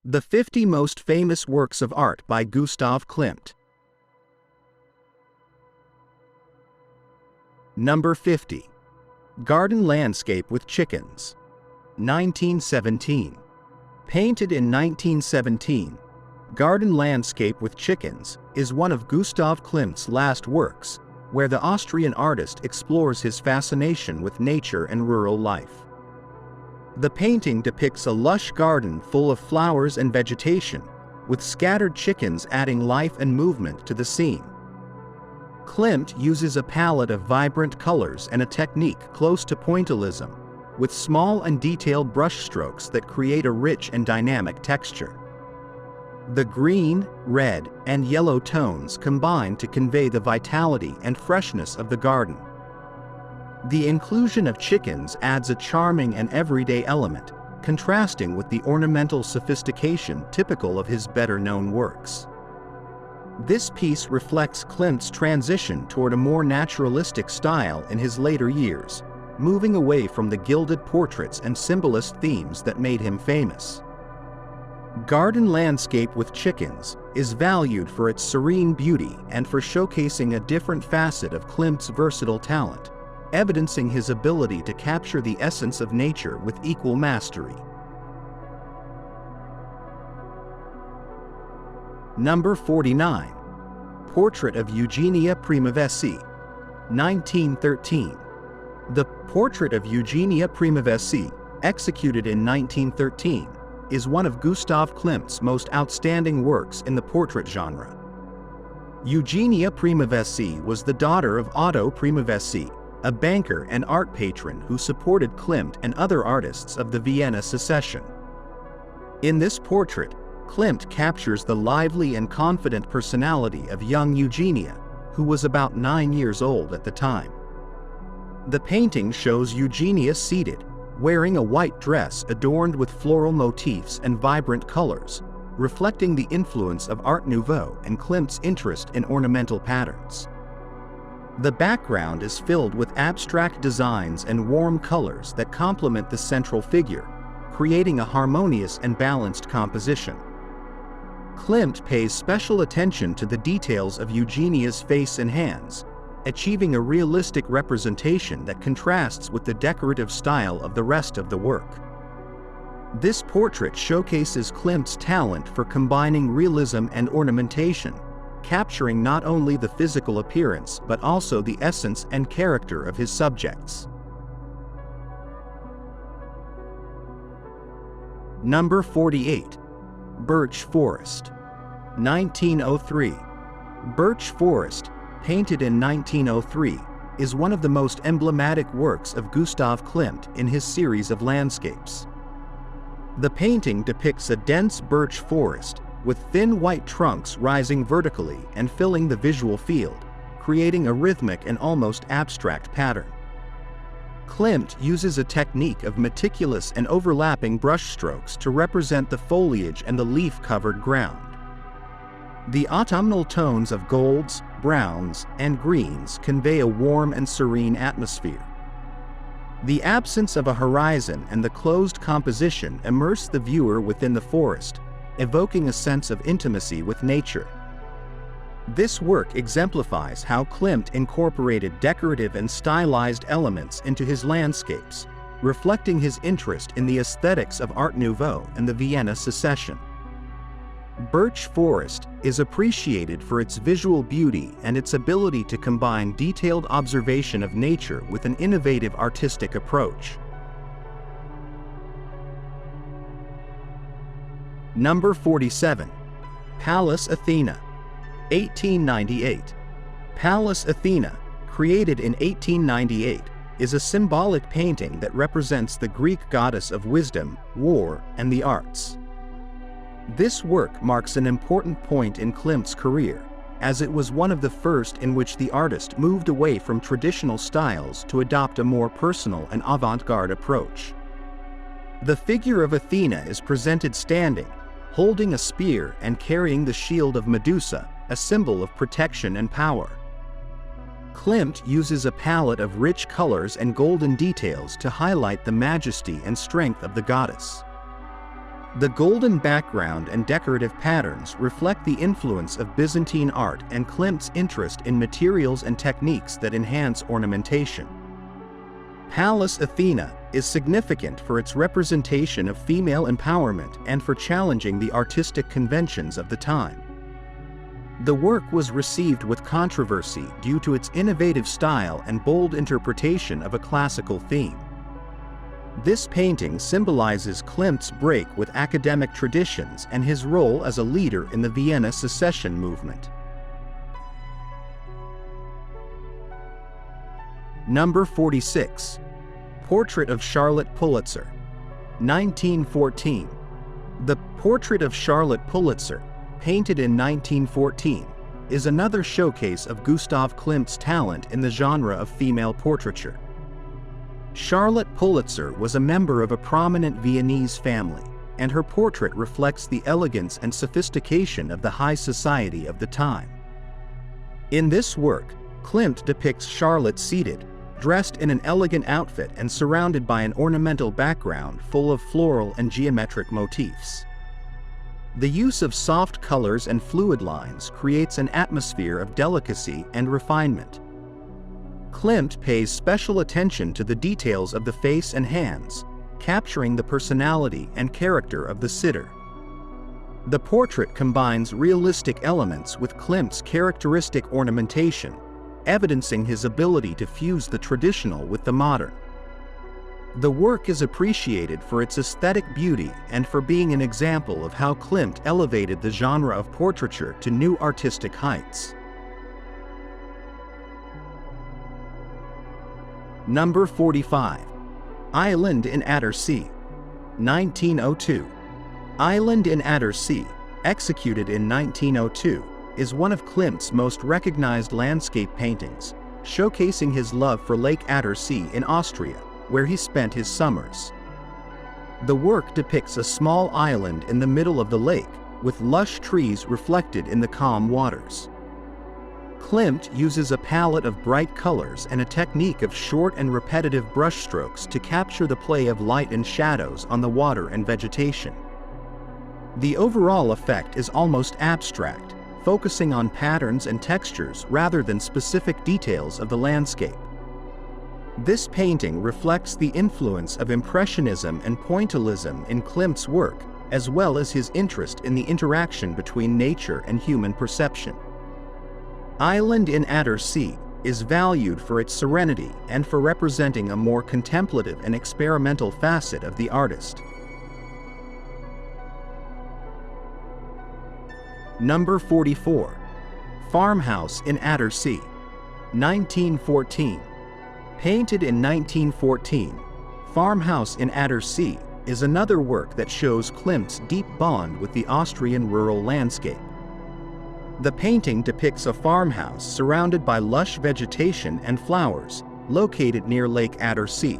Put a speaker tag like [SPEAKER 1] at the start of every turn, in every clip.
[SPEAKER 1] The 50 most famous works of art by Gustav Klimt. Number 50. Garden Landscape with Chickens. 1917. Painted in 1917, Garden Landscape with Chickens is one of Gustav Klimt's last works, where the Austrian artist explores his fascination with nature and rural life. The painting depicts a lush garden full of flowers and vegetation, with scattered chickens adding life and movement to the scene. Klimt uses a palette of vibrant colors and a technique close to pointillism, with small and detailed brushstrokes that create a rich and dynamic texture. The green, red, and yellow tones combine to convey the vitality and freshness of the garden. The inclusion of chickens adds a charming and everyday element, contrasting with the ornamental sophistication typical of his better-known works. This piece reflects Klimt's transition toward a more naturalistic style in his later years, moving away from the gilded portraits and symbolist themes that made him famous. Garden Landscape with Chickens is valued for its serene beauty and for showcasing a different facet of Klimt's versatile talent, evidencing his ability to capture the essence of nature with equal mastery. Number 49. Portrait of Eugenia Primavesi. 1913. The Portrait of Eugenia Primavesi, executed in 1913, is one of Gustav Klimt's most outstanding works in the portrait genre. Eugenia Primavesi was the daughter of Ader Primavesi, a banker and art patron who supported Klimt and other artists of the Vienna Secession. In this portrait, Klimt captures the lively and confident personality of young Eugenia, who was about 9 years old at the time. The painting shows Eugenia seated, wearing a white dress adorned with floral motifs and vibrant colors, reflecting the influence of Art Nouveau and Klimt's interest in ornamental patterns. The background is filled with abstract designs and warm colors that complement the central figure, creating a harmonious and balanced composition. Klimt pays special attention to the details of Eugenia's face and hands, achieving a realistic representation that contrasts with the decorative style of the rest of the work. This portrait showcases Klimt's talent for combining realism and ornamentation, capturing not only the physical appearance but also the essence and character of his subjects. Number 48. Birch Forest. 1903. Birch Forest, painted in 1903, is one of the most emblematic works of Gustav Klimt in his series of landscapes. The painting depicts a dense birch forest, with thin white trunks rising vertically and filling the visual field, creating a rhythmic and almost abstract pattern. Klimt uses a technique of meticulous and overlapping brushstrokes to represent the foliage and the leaf-covered ground. The autumnal tones of golds, browns, and greens convey a warm and serene atmosphere. The absence of a horizon and the closed composition immerse the viewer within the forest, evoking a sense of intimacy with nature. This work exemplifies how Klimt incorporated decorative and stylized elements into his landscapes, reflecting his interest in the aesthetics of Art Nouveau and the Vienna Secession. Birch Forest is appreciated for its visual beauty and its ability to combine detailed observation of nature with an innovative artistic approach. Number 47. Pallas Athena. 1898. Pallas Athena, created in 1898, is a symbolic painting that represents the Greek goddess of wisdom, war, and the arts. This work marks an important point in Klimt's career, as it was one of the first in which the artist moved away from traditional styles to adopt a more personal and avant-garde approach. The figure of Athena is presented standing, holding a spear and carrying the shield of Medusa, a symbol of protection and power. Klimt uses a palette of rich colors and golden details to highlight the majesty and strength of the goddess. The golden background and decorative patterns reflect the influence of Byzantine art and Klimt's interest in materials and techniques that enhance ornamentation. Pallas Athena is significant for its representation of female empowerment and for challenging the artistic conventions of the time. The work was received with controversy due to its innovative style and bold interpretation of a classical theme. This painting symbolizes Klimt's break with academic traditions and his role as a leader in the Vienna secession movement. Number 46. Portrait of Charlotte Pulitzer, 1914. The Portrait of Charlotte Pulitzer, painted in 1914, is another showcase of Gustav Klimt's talent in the genre of female portraiture. Charlotte Pulitzer was a member of a prominent Viennese family, and her portrait reflects the elegance and sophistication of the high society of the time. In this work, Klimt depicts Charlotte seated, dressed in an elegant outfit and surrounded by an ornamental background full of floral and geometric motifs. The use of soft colors and fluid lines creates an atmosphere of delicacy and refinement. Klimt pays special attention to the details of the face and hands, capturing the personality and character of the sitter. The portrait combines realistic elements with Klimt's characteristic ornamentation, evidencing his ability to fuse the traditional with the modern. The work is appreciated for its aesthetic beauty and for being an example of how Klimt elevated the genre of portraiture to new artistic heights. Number 45. Island in Ader SE, 1902. Island in Ader SE, executed in 1902, is one of Klimt's most recognized landscape paintings, showcasing his love for Lake Ader SE in Austria, where he spent his summers. The work depicts a small island in the middle of the lake, with lush trees reflected in the calm waters. Klimt uses a palette of bright colors and a technique of short and repetitive brushstrokes to capture the play of light and shadows on the water and vegetation. The overall effect is almost abstract, focusing on patterns and textures rather than specific details of the landscape. This painting reflects the influence of Impressionism and Pointillism in Klimt's work, as well as his interest in the interaction between nature and human perception. Island in Ader SE is valued for its serenity and for representing a more contemplative and experimental facet of the artist. Number 44. Farmhouse in Ader SE, 1914. Painted in 1914, Farmhouse in Ader SE is another work that shows Klimt's deep bond with the Austrian rural landscape. The painting depicts a farmhouse surrounded by lush vegetation and flowers, located near Lake Ader SE.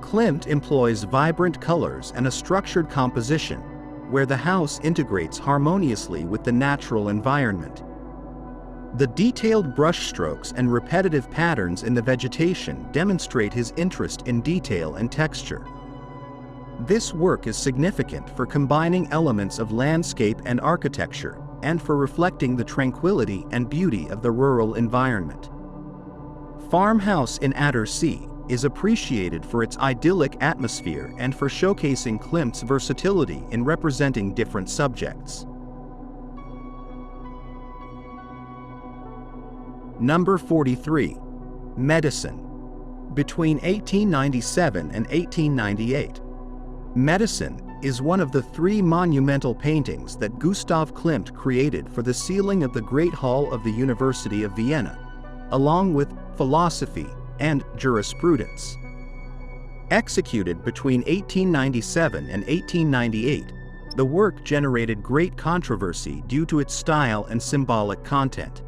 [SPEAKER 1] Klimt employs vibrant colors and a structured composition, where the house integrates harmoniously with the natural environment. The detailed brushstrokes and repetitive patterns in the vegetation demonstrate his interest in detail and texture. This work is significant for combining elements of landscape and architecture, and for reflecting the tranquility and beauty of the rural environment. Farmhouse in Ader SE is appreciated for its idyllic atmosphere and for showcasing Klimt's versatility in representing different subjects. Number 43. Medicine. Between 1897 and 1898, Medicine is one of the three monumental paintings that Gustav Klimt created for the ceiling of the Great Hall of the University of Vienna, along with Philosophy and Jurisprudence. Executed between 1897 and 1898, the work generated great controversy due to its style and symbolic content.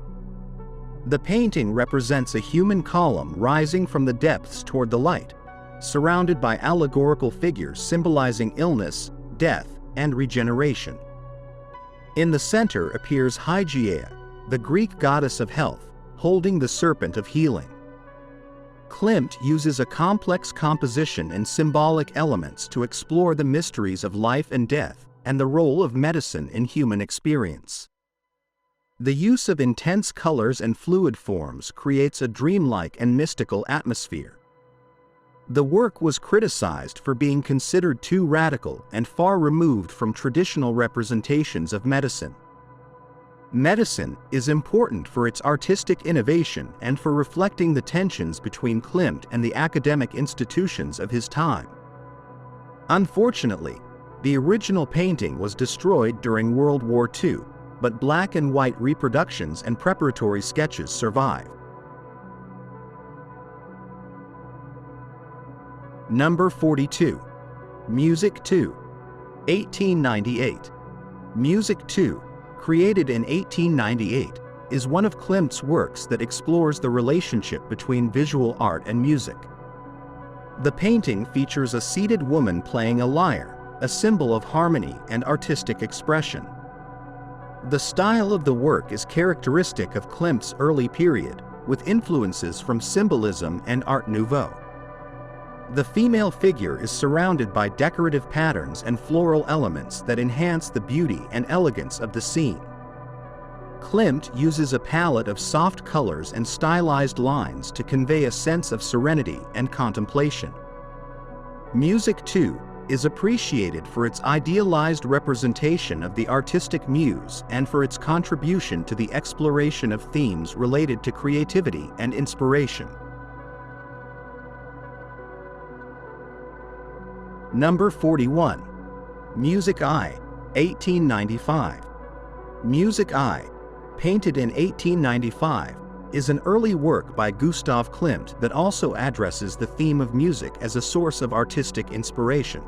[SPEAKER 1] The painting represents a human column rising from the depths toward the light, surrounded by allegorical figures symbolizing illness, death, and regeneration. In the center appears Hygieia, the Greek goddess of health, holding the serpent of healing. Klimt uses a complex composition and symbolic elements to explore the mysteries of life and death and the role of medicine in human experience. The use of intense colors and fluid forms creates a dreamlike and mystical atmosphere. The work was criticized for being considered too radical and far removed from traditional representations of medicine. Medicine is important for its artistic innovation and for reflecting the tensions between Klimt and the academic institutions of his time. Unfortunately, the original painting was destroyed during World War II, but black and white reproductions and preparatory sketches survive. Number 42. Music 2. 1898. Music 2, created in 1898, is one of Klimt's works that explores the relationship between visual art and music. The painting features a seated woman playing a lyre, a symbol of harmony and artistic expression. The style of the work is characteristic of Klimt's early period, with influences from symbolism and Art Nouveau. The female figure is surrounded by decorative patterns and floral elements that enhance the beauty and elegance of the scene. Klimt uses a palette of soft colors and stylized lines to convey a sense of serenity and contemplation. Music 2 is appreciated for its idealized representation of the artistic muse and for its contribution to the exploration of themes related to creativity and inspiration. Number 41. Music I, 1895. Music I, painted in 1895, is an early work by Gustav Klimt that also addresses the theme of music as a source of artistic inspiration.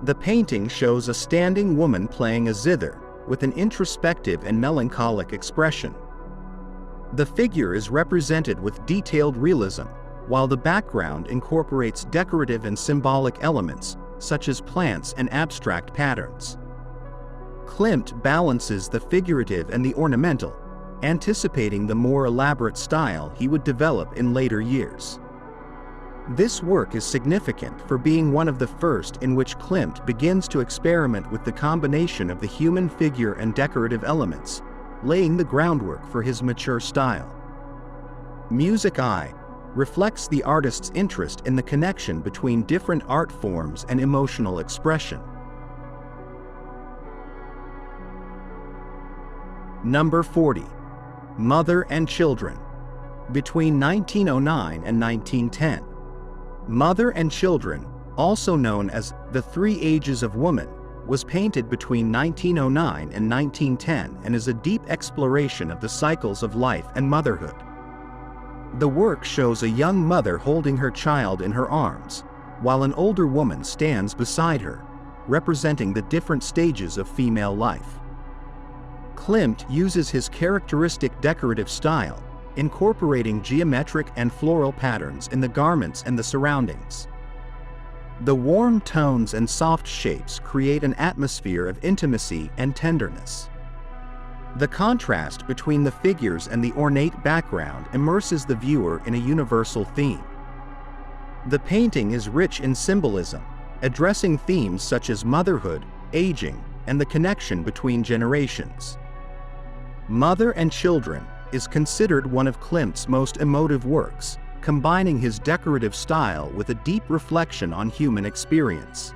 [SPEAKER 1] The painting shows a standing woman playing a zither, with an introspective and melancholic expression. The figure is represented with detailed realism, while the background incorporates decorative and symbolic elements, such as plants and abstract patterns. Klimt balances the figurative and the ornamental, anticipating the more elaborate style he would develop in later years. This work is significant for being one of the first in which Klimt begins to experiment with the combination of the human figure and decorative elements, laying the groundwork for his mature style. Music I reflects the artist's interest in the connection between different art forms and emotional expression. Number 40. Mother and Children. Between 1909 and 1910. Mother and Children, also known as The Three Ages of Woman, was painted between 1909 and 1910 and is a deep exploration of the cycles of life and motherhood. The work shows a young mother holding her child in her arms, while an older woman stands beside her, representing the different stages of female life. Klimt uses his characteristic decorative style, incorporating geometric and floral patterns in the garments and the surroundings. The warm tones and soft shapes create an atmosphere of intimacy and tenderness. The contrast between the figures and the ornate background immerses the viewer in a universal theme. The painting is rich in symbolism, addressing themes such as motherhood, aging, and the connection between generations. Mother and Children is considered one of Klimt's most emotive works, combining his decorative style with a deep reflection on human experience.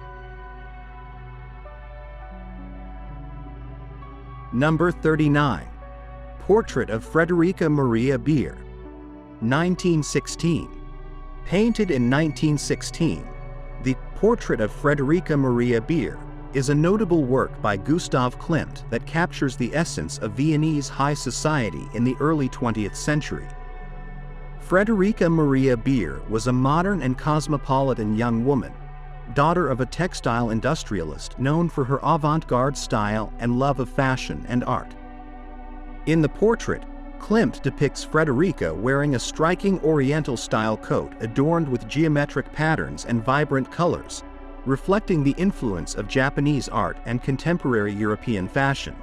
[SPEAKER 1] Number 39. Portrait of Frederica Maria Beer. 1916. Painted in 1916, the Portrait of Frederica Maria Beer is a notable work by Gustav Klimt that captures the essence of Viennese high society in the early 20th century. Frederica Maria Beer was a modern and cosmopolitan young woman, daughter of a textile industrialist known for her avant-garde style and love of fashion and art. In the portrait, Klimt depicts Frederica wearing a striking Oriental-style coat adorned with geometric patterns and vibrant colors, reflecting the influence of Japanese art and contemporary European fashion.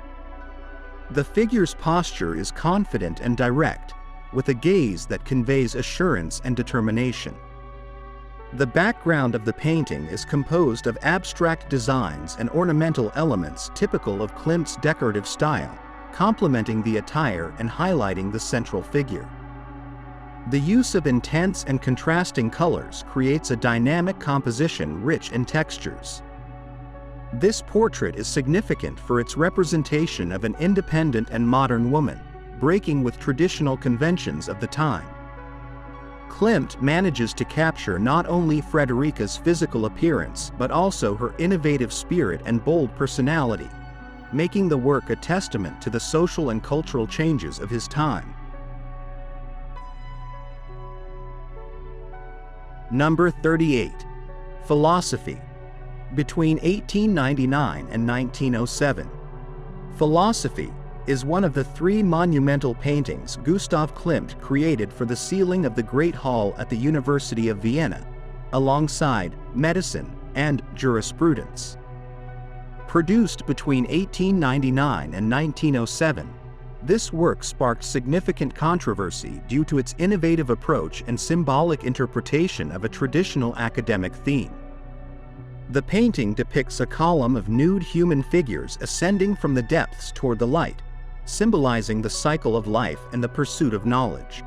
[SPEAKER 1] The figure's posture is confident and direct, with a gaze that conveys assurance and determination. The background of the painting is composed of abstract designs and ornamental elements typical of Klimt's decorative style, complementing the attire and highlighting the central figure. The use of intense and contrasting colors creates a dynamic composition rich in textures. This portrait is significant for its representation of an independent and modern woman, breaking with traditional conventions of the time. Klimt manages to capture not only Frederica's physical appearance but also her innovative spirit and bold personality, making the work a testament to the social and cultural changes of his time. Number 38. Philosophy. Between 1899 and 1907. Philosophy is one of the three monumental paintings Gustav Klimt created for the ceiling of the Great Hall at the University of Vienna, alongside Medicine and Jurisprudence. Produced between 1899 and 1907, this work sparked significant controversy due to its innovative approach and symbolic interpretation of a traditional academic theme. The painting depicts a column of nude human figures ascending from the depths toward the light, symbolizing the cycle of life and the pursuit of knowledge.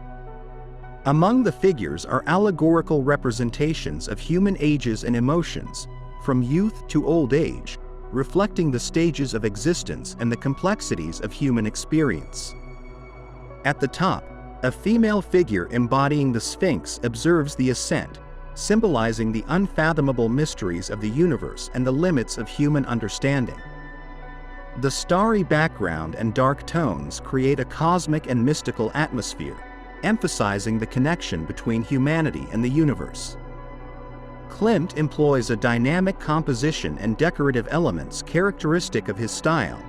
[SPEAKER 1] Among the figures are allegorical representations of human ages and emotions, from youth to old age, reflecting the stages of existence and the complexities of human experience. At the top, a female figure embodying the Sphinx observes the ascent, symbolizing the unfathomable mysteries of the universe and the limits of human understanding. The starry background and dark tones create a cosmic and mystical atmosphere, emphasizing the connection between humanity and the universe. Klimt employs a dynamic composition and decorative elements characteristic of his style,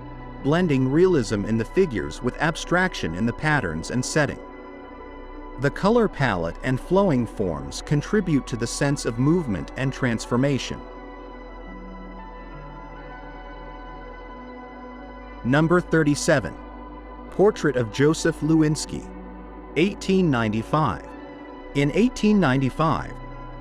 [SPEAKER 1] blending realism in the figures with abstraction in the patterns and setting. The color palette and flowing forms contribute to the sense of movement and transformation. Number 37. Portrait of Joseph Linsky, 1895. In 1895,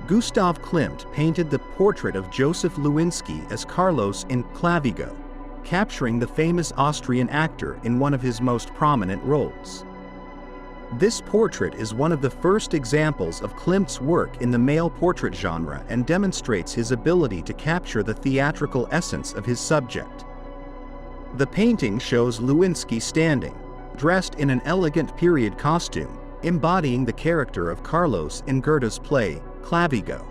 [SPEAKER 1] Gustav Klimt painted the portrait of Joseph Linsky as Carlos in Clavigo, capturing the famous Austrian actor in one of his most prominent roles. This portrait is one of the first examples of Klimt's work in the male portrait genre and demonstrates his ability to capture the theatrical essence of his subject. The painting shows Linsky standing, dressed in an elegant period costume, embodying the character of Carlos in Goethe's play, Clavigo.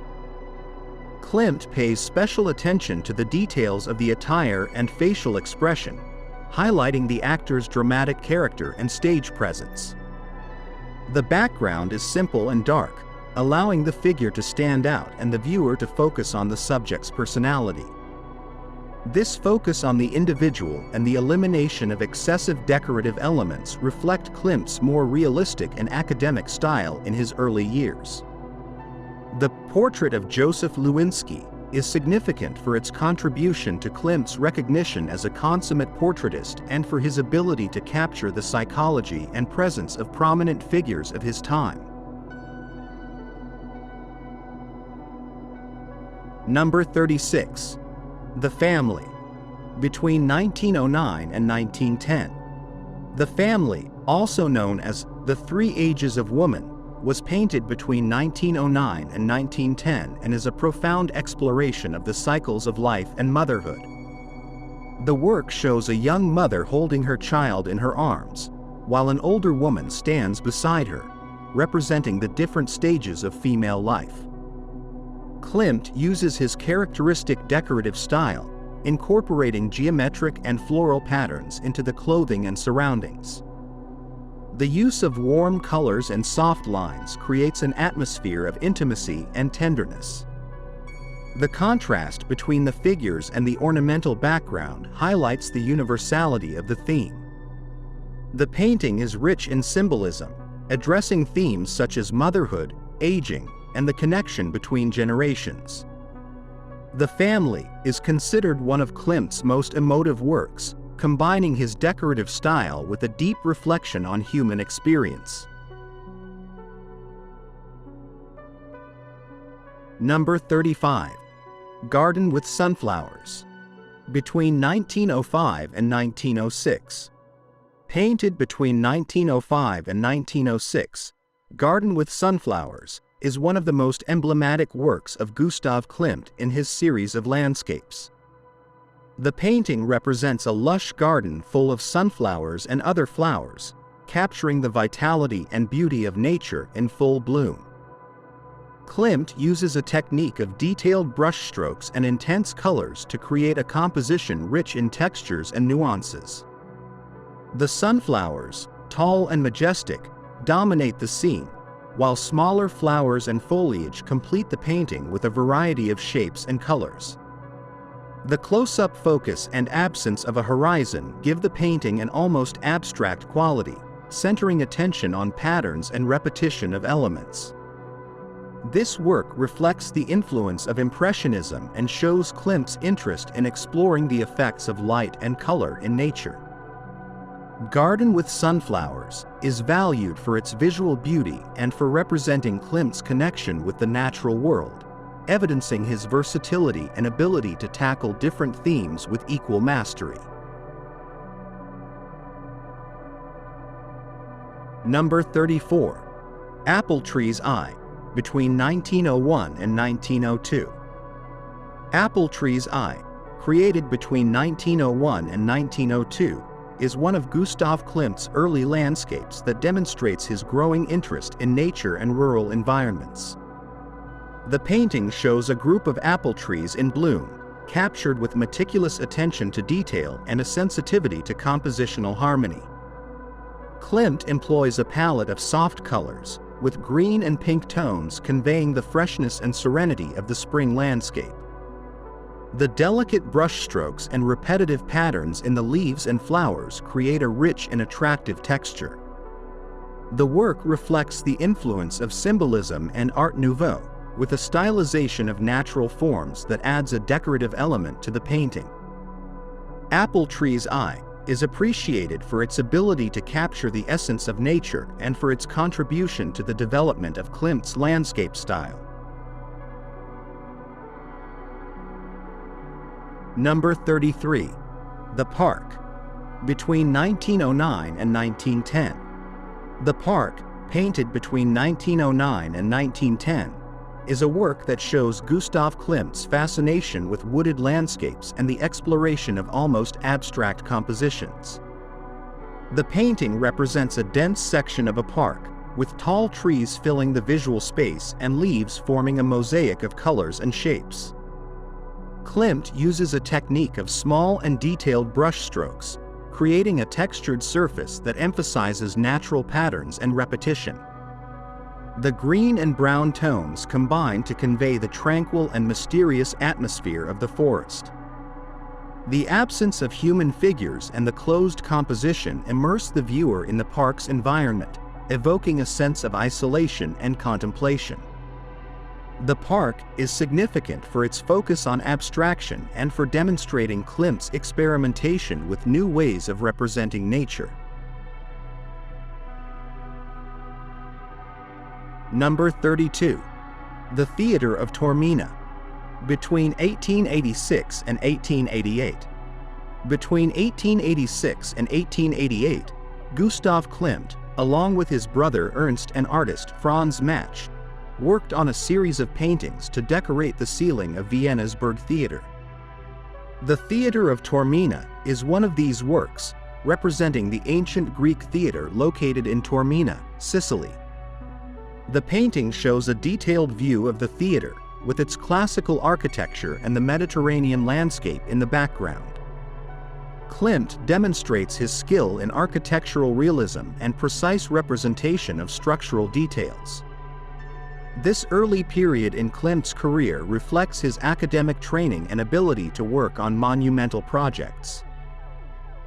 [SPEAKER 1] Klimt pays special attention to the details of the attire and facial expression, highlighting the actor's dramatic character and stage presence. The background is simple and dark, allowing the figure to stand out and the viewer to focus on the subject's personality. This focus on the individual and the elimination of excessive decorative elements reflect Klimt's more realistic and academic style in his early years. The portrait of Joseph Linsky is significant for its contribution to Klimt's recognition as a consummate portraitist and for his ability to capture the psychology and presence of prominent figures of his time. Number 36. The Family, between 1909 and 1910. The Family, also known as The Three Ages of Woman, was painted between 1909 and 1910 and is a profound exploration of the cycles of life and motherhood. The work shows a young mother holding her child in her arms, while an older woman stands beside her, representing the different stages of female life. Klimt uses his characteristic decorative style, incorporating geometric and floral patterns into the clothing and surroundings. The use of warm colors and soft lines creates an atmosphere of intimacy and tenderness. The contrast between the figures and the ornamental background highlights the universality of the theme. The painting is rich in symbolism, addressing themes such as motherhood, aging, and the connection between generations. The Family is considered one of Klimt's most emotive works, combining his decorative style with a deep reflection on human experience. Number 35. Garden with Sunflowers. Between 1905 and 1906. Painted between 1905 and 1906, Garden with Sunflowers is one of the most emblematic works of Gustav Klimt in his series of landscapes. The painting represents a lush garden full of sunflowers and other flowers, capturing the vitality and beauty of nature in full bloom. Klimt uses a technique of detailed brushstrokes and intense colors to create a composition rich in textures and nuances. The sunflowers, tall and majestic, dominate the scene, while smaller flowers and foliage complete the painting with a variety of shapes and colors. The close-up focus and absence of a horizon give the painting an almost abstract quality, centering attention on patterns and repetition of elements. This work reflects the influence of Impressionism and shows Klimt's interest in exploring the effects of light and color in nature. Garden with Sunflowers is valued for its visual beauty and for representing Klimt's connection with the natural world, evidencing his versatility and ability to tackle different themes with equal mastery. Number 34. Apple Tree's Eye, between 1901 and 1902. Apple Tree's Eye, created between 1901 and 1902, is one of Gustav Klimt's early landscapes that demonstrates his growing interest in nature and rural environments. The painting shows a group of apple trees in bloom, captured with meticulous attention to detail and a sensitivity to compositional harmony. Klimt employs a palette of soft colors, with green and pink tones conveying the freshness and serenity of the spring landscape. The delicate brushstrokes and repetitive patterns in the leaves and flowers create a rich and attractive texture. The work reflects the influence of symbolism and Art Nouveau, with a stylization of natural forms that adds a decorative element to the painting. Apple Tree's Eye is appreciated for its ability to capture the essence of nature and for its contribution to the development of Klimt's landscape style. Number 33. The Park, between 1909 and 1910. The Park, painted between 1909 and 1910, is a work that shows Gustav Klimt's fascination with wooded landscapes and the exploration of almost abstract compositions. The painting represents a dense section of a park, with tall trees filling the visual space and leaves forming a mosaic of colors and shapes. Klimt uses a technique of small and detailed brushstrokes, creating a textured surface that emphasizes natural patterns and repetition. The green and brown tones combine to convey the tranquil and mysterious atmosphere of the forest. The absence of human figures and the closed composition immerse the viewer in the park's environment, evoking a sense of isolation and contemplation. The park is significant for its focus on abstraction and for demonstrating Klimt's experimentation with new ways of representing nature. Number 32. The Theater of Turin, between 1886 and 1888. Between 1886 and 1888, Gustav Klimt, along with his brother Ernst and artist Franz Matsch, worked on a series of paintings to decorate the ceiling of Vienna's Burg Theater. The Theater of Turin is one of these works, representing the ancient Greek theater located in Taormina, Sicily. The painting shows a detailed view of the theater, with its classical architecture and the Mediterranean landscape in the background. Klimt demonstrates his skill in architectural realism and precise representation of structural details. This early period in Klimt's career reflects his academic training and ability to work on monumental projects.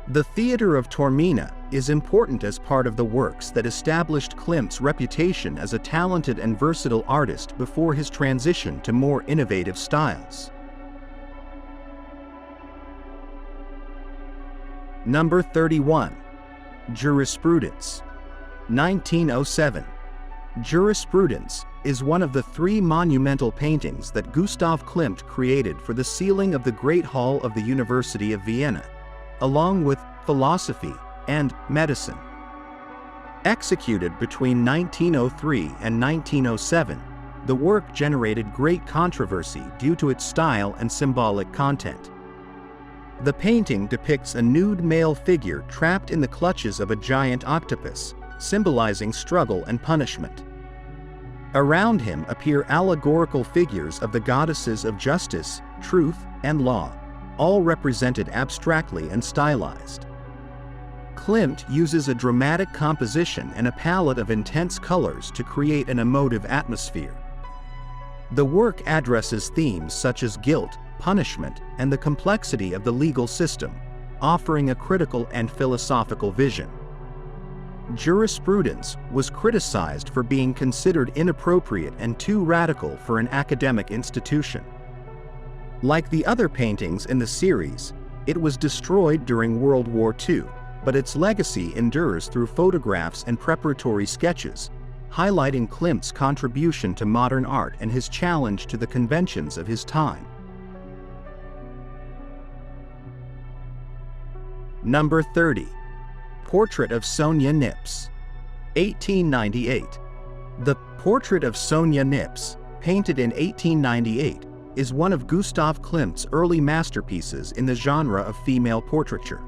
[SPEAKER 1] The Theater of Turin is important as part of the works that established Klimt's reputation as a talented and versatile artist before his transition to more innovative styles. Number 31. Jurisprudence, 1907. Jurisprudence is one of the 3 monumental paintings that Gustav Klimt created for the ceiling of the Great Hall of the University of Vienna, along with Philosophy and Medicine. Executed between 1903 and 1907, the work generated great controversy due to its style and symbolic content. The painting depicts a nude male figure trapped in the clutches of a giant octopus, symbolizing struggle and punishment. Around him appear allegorical figures of the goddesses of justice, truth, and law, all represented abstractly and stylized. Klimt uses a dramatic composition and a palette of intense colors to create an emotive atmosphere. The work addresses themes such as guilt, punishment, and the complexity of the legal system, offering a critical and philosophical vision. Jurisprudence was criticized for being considered inappropriate and too radical for an academic institution. Like the other paintings in the series, it was destroyed during World War II, but its legacy endures through photographs and preparatory sketches, highlighting Klimt's contribution to modern art and his challenge to the conventions of his time. Number 30. Portrait of Sonia Niss, 1898. The Portrait of Sonia Niss, painted in 1898, is one of Gustav Klimt's early masterpieces in the genre of female portraiture.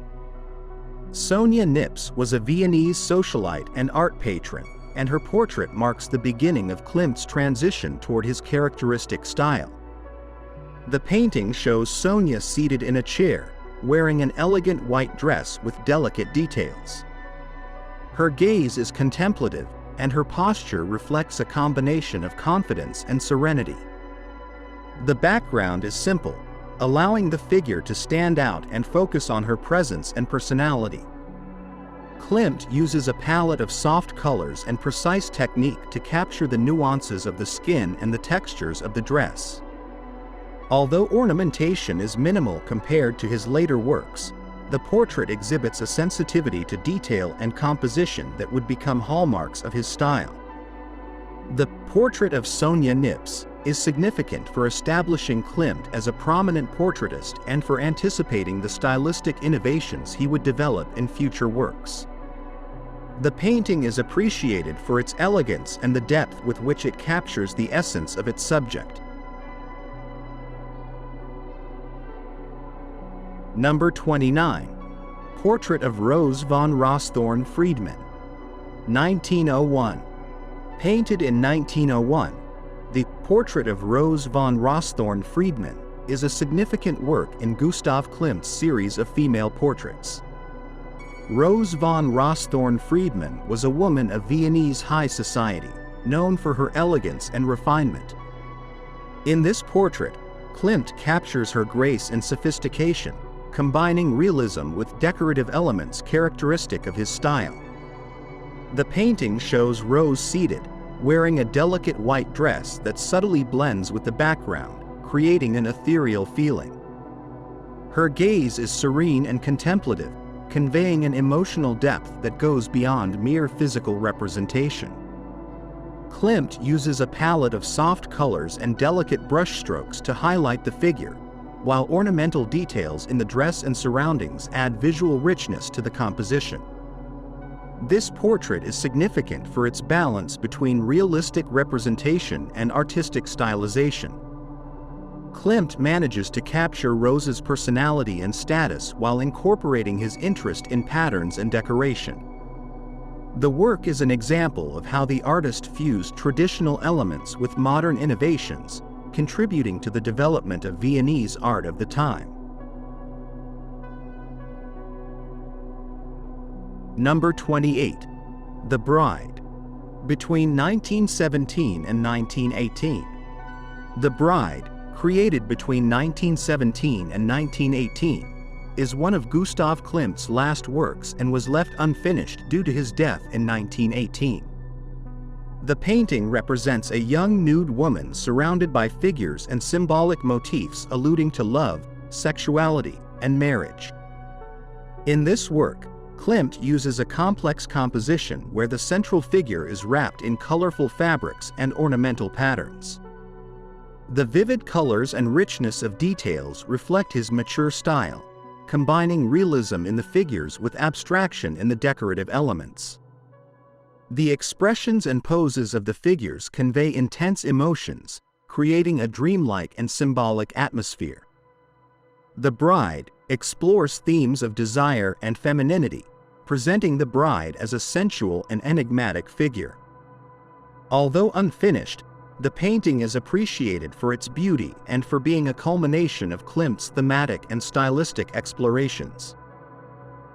[SPEAKER 1] Sonia Niss was a Viennese socialite and art patron, and her portrait marks the beginning of Klimt's transition toward his characteristic style. The painting shows Sonia seated in a chair, wearing an elegant white dress with delicate details. Her gaze is contemplative, and her posture reflects a combination of confidence and serenity. The background is simple, allowing the figure to stand out and focus on her presence and personality. Klimt uses a palette of soft colors and precise technique to capture the nuances of the skin and the textures of the dress. Although ornamentation is minimal compared to his later works, the portrait exhibits a sensitivity to detail and composition that would become hallmarks of his style. The Portrait of Sonia Niss is significant for establishing Klimt as a prominent portraitist and for anticipating the stylistic innovations he would develop in future works. The painting is appreciated for its elegance and the depth with which it captures the essence of its subject. Number 29. Portrait of Rose Von Ros Friedman, 1901. Painted in 1901, the Portrait of Rose Von Ros Friedman is a significant work in Gustav Klimt's series of female portraits. Rose Von Ros Friedman was a woman of Viennese high society, known for her elegance and refinement. In this portrait, Klimt captures her grace and sophistication, combining realism with decorative elements characteristic of his style. The painting shows Rose seated, wearing a delicate white dress that subtly blends with the background, creating an ethereal feeling. Her gaze is serene and contemplative, conveying an emotional depth that goes beyond mere physical representation. Klimt uses a palette of soft colors and delicate brushstrokes to highlight the figure, while ornamental details in the dress and surroundings add visual richness to the composition. This portrait is significant for its balance between realistic representation and artistic stylization. Klimt manages to capture Rose's personality and status while incorporating his interest in patterns and decoration. The work is an example of how the artist fused traditional elements with modern innovations, contributing to the development of Viennese art of the time. Number 28. The Bride, between 1917 and 1918. The Bride, created between 1917 and 1918, is one of Gustav Klimt's last works and was left unfinished due to his death in 1918. The painting represents a young nude woman surrounded by figures and symbolic motifs alluding to love, sexuality, and marriage. In this work, Klimt uses a complex composition where the central figure is wrapped in colorful fabrics and ornamental patterns. The vivid colors and richness of details reflect his mature style, combining realism in the figures with abstraction in the decorative elements. The expressions and poses of the figures convey intense emotions, creating a dreamlike and symbolic atmosphere. The Bride explores themes of desire and femininity, presenting the bride as a sensual and enigmatic figure. Although unfinished, the painting is appreciated for its beauty and for being a culmination of Klimt's thematic and stylistic explorations.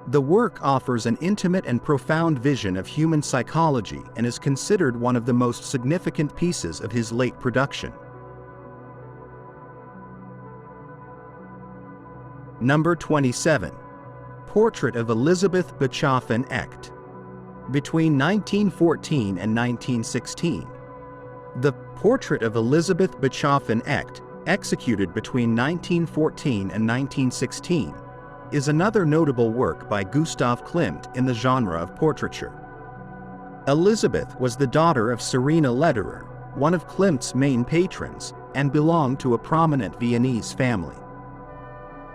[SPEAKER 1] The work offers an intimate and profound vision of human psychology and is considered one of the most significant pieces of his late production. Number 27. Portrait of Elisabeth Bacha van Echt. Between 1914 and 1916. The Portrait of Elisabeth Bacha van Echt, executed between 1914 and 1916, is another notable work by Gustav Klimt in the genre of portraiture. Elisabeth was the daughter of Serena Lederer, one of Klimt's main patrons, and belonged to a prominent Viennese family.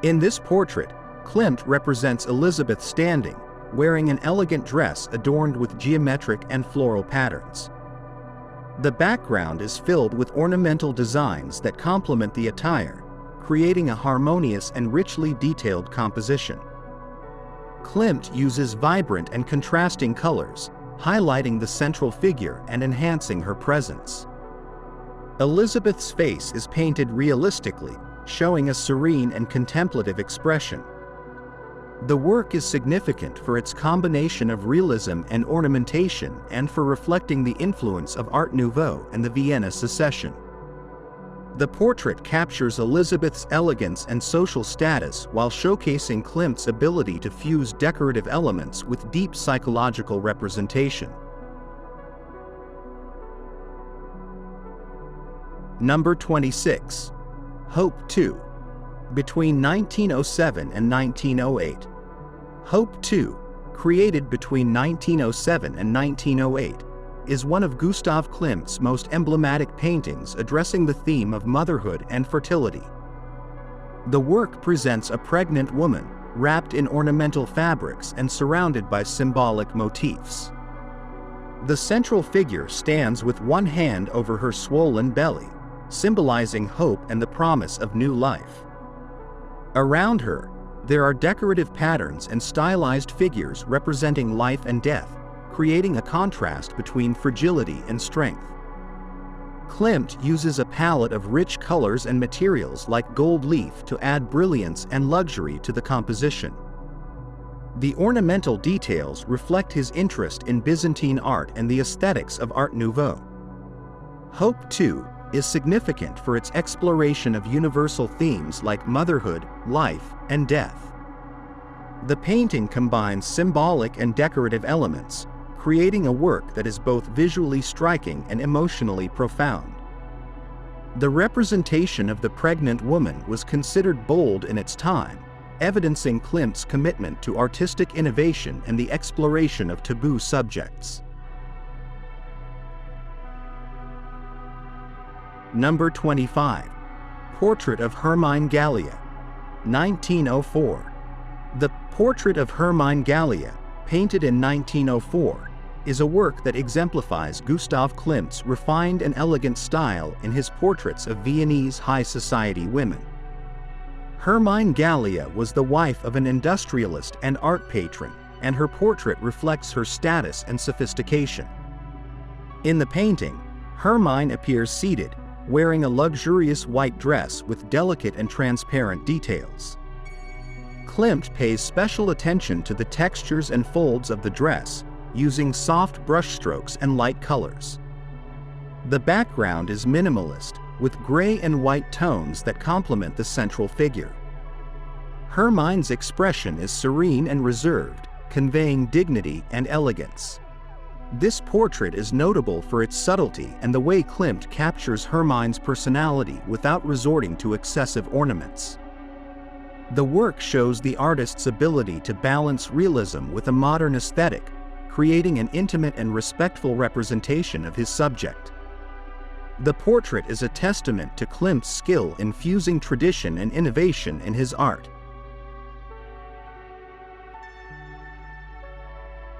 [SPEAKER 1] In this portrait, Klimt represents Elisabeth standing, wearing an elegant dress adorned with geometric and floral patterns. The background is filled with ornamental designs that complement the attire, creating a harmonious and richly detailed composition. Klimt uses vibrant and contrasting colors, highlighting the central figure and enhancing her presence. Elisabeth's face is painted realistically, showing a serene and contemplative expression. The work is significant for its combination of realism and ornamentation and for reflecting the influence of Art Nouveau and the Vienna Secession. The portrait captures Elisabeth's elegance and social status while showcasing Klimt's ability to fuse decorative elements with deep psychological representation. Number 26. Hope 2. Between 1907 and 1908. Hope 2, created between 1907 and 1908, is one of Gustav Klimt's most emblematic paintings addressing the theme of motherhood and fertility. The work presents a pregnant woman, wrapped in ornamental fabrics and surrounded by symbolic motifs. The central figure stands with one hand over her swollen belly, symbolizing hope and the promise of new life. Around her, there are decorative patterns and stylized figures representing life and death, creating a contrast between fragility and strength. Klimt uses a palette of rich colors and materials like gold leaf to add brilliance and luxury to the composition. The ornamental details reflect his interest in Byzantine art and the aesthetics of Art Nouveau. Hope 2 is significant for its exploration of universal themes like motherhood, life, and death. The painting combines symbolic and decorative elements, creating a work that is both visually striking and emotionally profound. The representation of the pregnant woman was considered bold in its time, evidencing Klimt's commitment to artistic innovation and the exploration of taboo subjects. Number 25. Portrait of Hermine Gallia, 1904. The Portrait of Hermine Gallia, painted in 1904, is a work that exemplifies Gustav Klimt's refined and elegant style in his portraits of Viennese high society women. Hermine Gallia was the wife of an industrialist and art patron, and her portrait reflects her status and sophistication. In the painting, Hermine appears seated, wearing a luxurious white dress with delicate and transparent details. Klimt pays special attention to the textures and folds of the dress, using soft brushstrokes and light colors. The background is minimalist, with gray and white tones that complement the central figure. Hermine's expression is serene and reserved, conveying dignity and elegance. This portrait is notable for its subtlety and the way Klimt captures Hermine's personality without resorting to excessive ornaments. The work shows the artist's ability to balance realism with a modern aesthetic, creating an intimate and respectful representation of his subject. The portrait is a testament to Klimt's skill in fusing tradition and innovation in his art.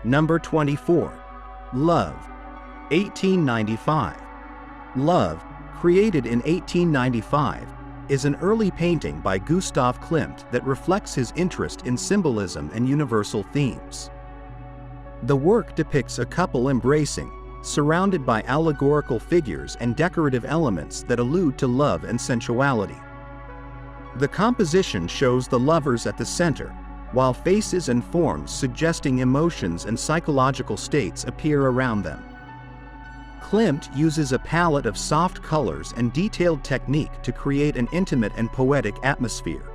[SPEAKER 1] Number 24. Love, 1895. Love, created in 1895, is an early painting by Gustav Klimt that reflects his interest in symbolism and universal themes. The work depicts a couple embracing, surrounded by allegorical figures and decorative elements that allude to love and sensuality. The composition shows the lovers at the center, while faces and forms suggesting emotions and psychological states appear around them. Klimt uses a palette of soft colors and detailed technique to create an intimate and poetic atmosphere.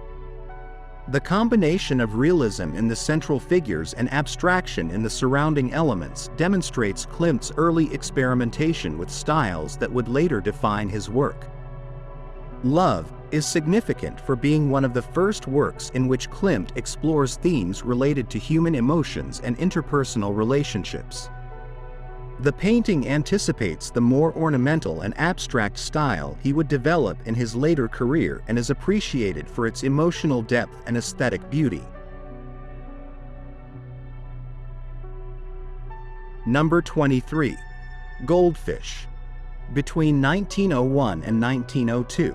[SPEAKER 1] The combination of realism in the central figures and abstraction in the surrounding elements demonstrates Klimt's early experimentation with styles that would later define his work. Love is significant for being one of the first works in which Klimt explores themes related to human emotions and interpersonal relationships. The painting anticipates the more ornamental and abstract style he would develop in his later career and is appreciated for its emotional depth and aesthetic beauty. Number 23. Goldfish. Between 1901 and 1902.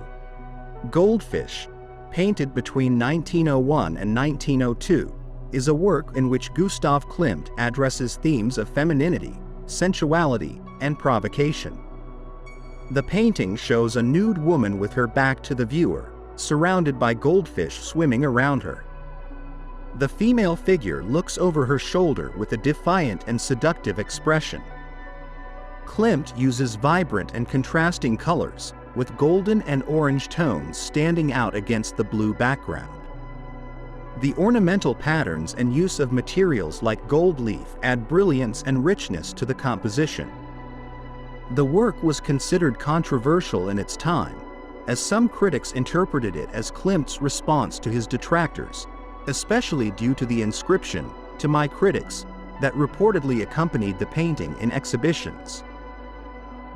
[SPEAKER 1] Goldfish, painted between 1901 and 1902, is a work in which Gustav Klimt addresses themes of femininity, sensuality, and provocation. The painting shows a nude woman with her back to the viewer, surrounded by goldfish swimming around her. The female figure looks over her shoulder with a defiant and seductive expression. Klimt uses vibrant and contrasting colors, with golden and orange tones standing out against the blue background. The ornamental patterns and use of materials like gold leaf add brilliance and richness to the composition. The work was considered controversial in its time, as some critics interpreted it as Klimt's response to his detractors, especially due to the inscription, "To my critics," that reportedly accompanied the painting in exhibitions.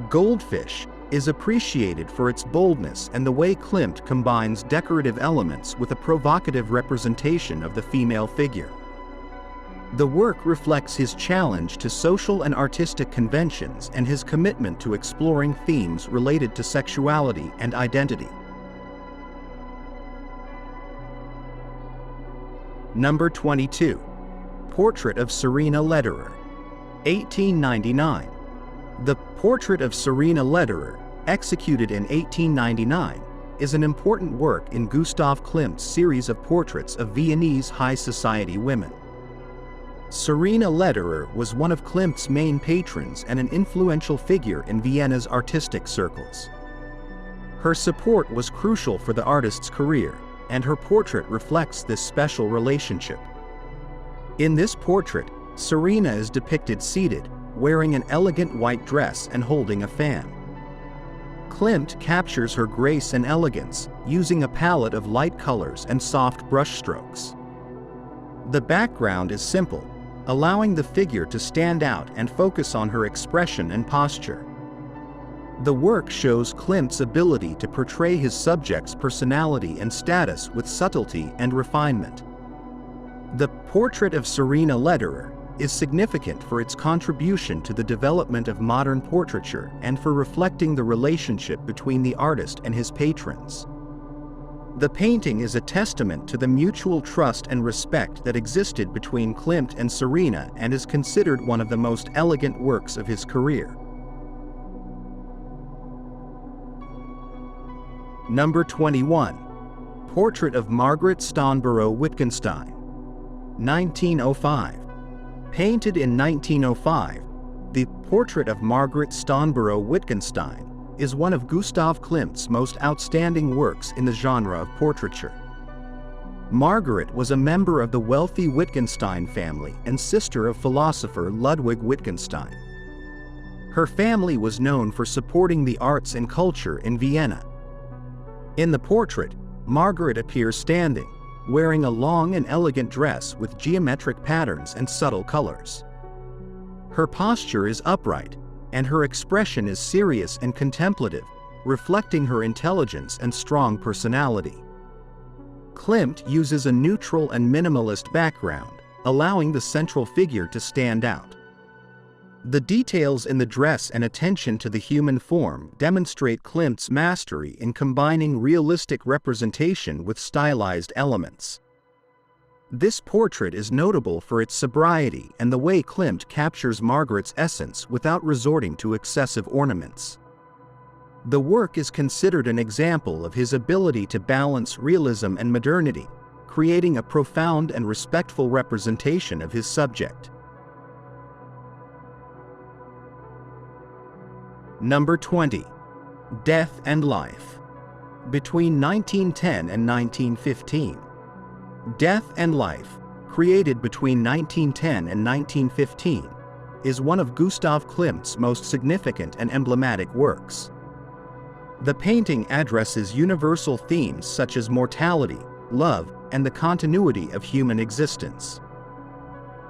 [SPEAKER 1] Goldfish is appreciated for its boldness and the way Klimt combines decorative elements with a provocative representation of the female figure. The work reflects his challenge to social and artistic conventions and his commitment to exploring themes related to sexuality and identity. Number 22. Portrait of Serena Lederer, 1899. The Portrait of Serena Lederer, executed in 1899, is an important work in Gustav Klimt's series of portraits of Viennese high society women. Serena Lederer was one of Klimt's main patrons and an influential figure in Vienna's artistic circles. Her support was crucial for the artist's career, and her portrait reflects this special relationship. In this portrait, Serena is depicted seated, wearing an elegant white dress and holding a fan. Klimt captures her grace and elegance, using a palette of light colors and soft brushstrokes. The background is simple, allowing the figure to stand out and focus on her expression and posture. The work shows Klimt's ability to portray his subject's personality and status with subtlety and refinement. The Portrait of Serena Lederer is significant for its contribution to the development of modern portraiture and for reflecting the relationship between the artist and his patrons. The painting is a testament to the mutual trust and respect that existed between Klimt and Serena and is considered one of the most elegant works of his career. Number 21. Portrait of Margaretstonor Wittgenstein, 1905. Painted in 1905, the Portrait of Margaretstonor Wittgenstein is one of Gustav Klimt's most outstanding works in the genre of portraiture. Margaret was a member of the wealthy Wittgenstein family and sister of philosopher Ludwig Wittgenstein. Her family was known for supporting the arts and culture in Vienna. In the portrait, Margaret appears standing, wearing a long and elegant dress with geometric patterns and subtle colors. Her posture is upright, and her expression is serious and contemplative, reflecting her intelligence and strong personality. Klimt uses a neutral and minimalist background, allowing the central figure to stand out. The details in the dress and attention to the human form demonstrate Klimt's mastery in combining realistic representation with stylized elements. This portrait is notable for its sobriety and the way Klimt captures Margaret's essence without resorting to excessive ornaments. The work is considered an example of his ability to balance realism and modernity, creating a profound and respectful representation of his subject. Number 20. Death and Life. Between 1910 and 1915. Death and Life, created between 1910 and 1915, is one of Gustav Klimt's most significant and emblematic works. The painting addresses universal themes such as mortality, love, and the continuity of human existence.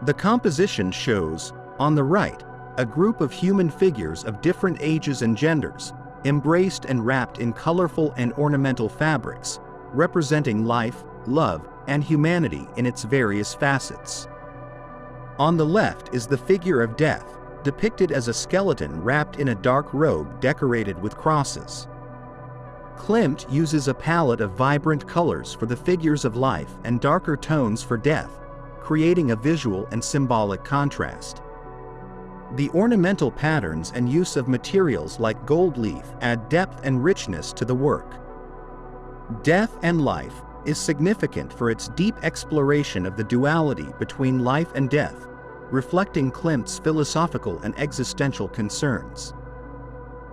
[SPEAKER 1] The composition shows, on the right, a group of human figures of different ages and genders, embraced and wrapped in colorful and ornamental fabrics, representing life, love, and humanity in its various facets. On the left is the figure of death, depicted as a skeleton wrapped in a dark robe decorated with crosses. Klimt uses a palette of vibrant colors for the figures of life and darker tones for death, creating a visual and symbolic contrast. The ornamental patterns and use of materials like gold leaf add depth and richness to the work. Death and Life is significant for its deep exploration of the duality between life and death, reflecting Klimt's philosophical and existential concerns.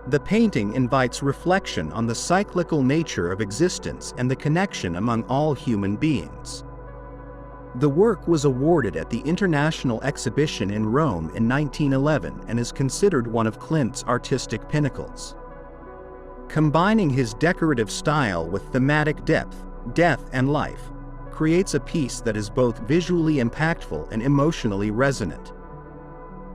[SPEAKER 1] The painting invites reflection on the cyclical nature of existence and the connection among all human beings. The work was awarded at the International Exhibition in Rome in 1911 and is considered one of Klimt's artistic pinnacles. Combining his decorative style with thematic depth, death and life, creates a piece that is both visually impactful and emotionally resonant.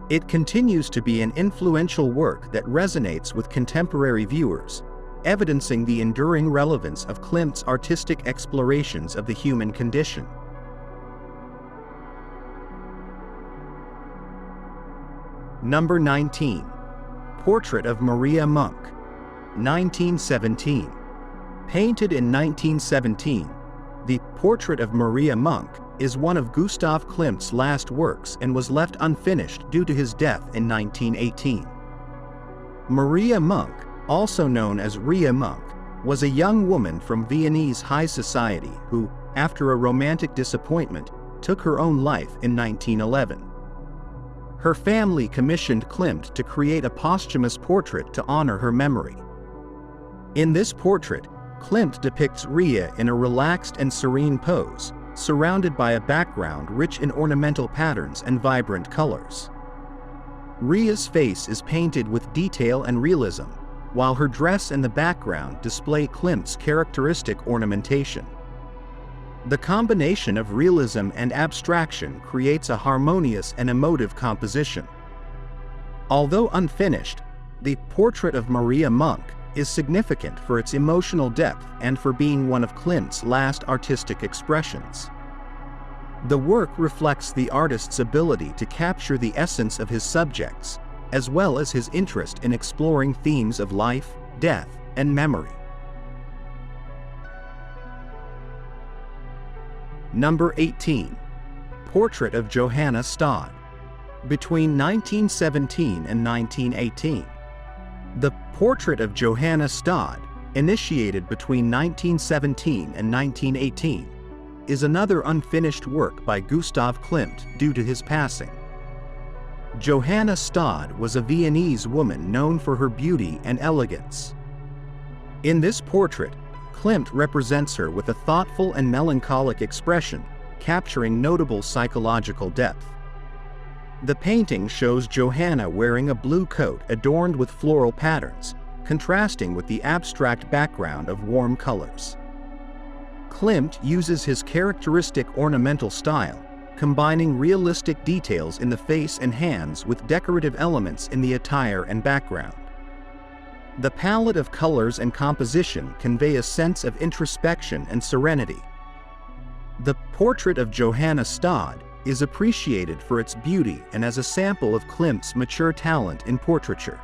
[SPEAKER 1] It continues to be an influential work that resonates with contemporary viewers, evidencing the enduring relevance of Klimt's artistic explorations of the human condition. Number 19. Portrait of Maria Monk. 1917. Painted in 1917, the Portrait of Maria Monk is one of Gustav Klimt's last works and was left unfinished due to his death in 1918. Maria Monk, also known as Ria Monk, was a young woman from Viennese high society who, after a romantic disappointment, took her own life in 1911. Her family commissioned Klimt to create a posthumous portrait to honor her memory. In this portrait, Klimt depicts Ria in a relaxed and serene pose, surrounded by a background rich in ornamental patterns and vibrant colors. Ria's face is painted with detail and realism, while her dress and the background display Klimt's characteristic ornamentation. The combination of realism and abstraction creates a harmonious and emotive composition. Although unfinished, the Portrait of Maria Monk is significant for its emotional depth and for being one of Klimt's last artistic expressions. The work reflects the artist's ability to capture the essence of his subjects, as well as his interest in exploring themes of life, death, and memory. Number 18. Portrait of Johanna Stad. Between 1917 and 1918. The Portrait of Johanna Stad, initiated between 1917 and 1918, is another unfinished work by Gustav Klimt due to his passing. Johanna Stad was a Viennese woman known for her beauty and elegance. In this portrait, Klimt represents her with a thoughtful and melancholic expression, capturing notable psychological depth. The painting shows Johanna wearing a blue coat adorned with floral patterns, contrasting with the abstract background of warm colors. Klimt uses his characteristic ornamental style, combining realistic details in the face and hands with decorative elements in the attire and background. The palette of colors and composition convey a sense of introspection and serenity. The portrait of Johanna is appreciated for its beauty and as a sample of Klimt's mature talent in portraiture.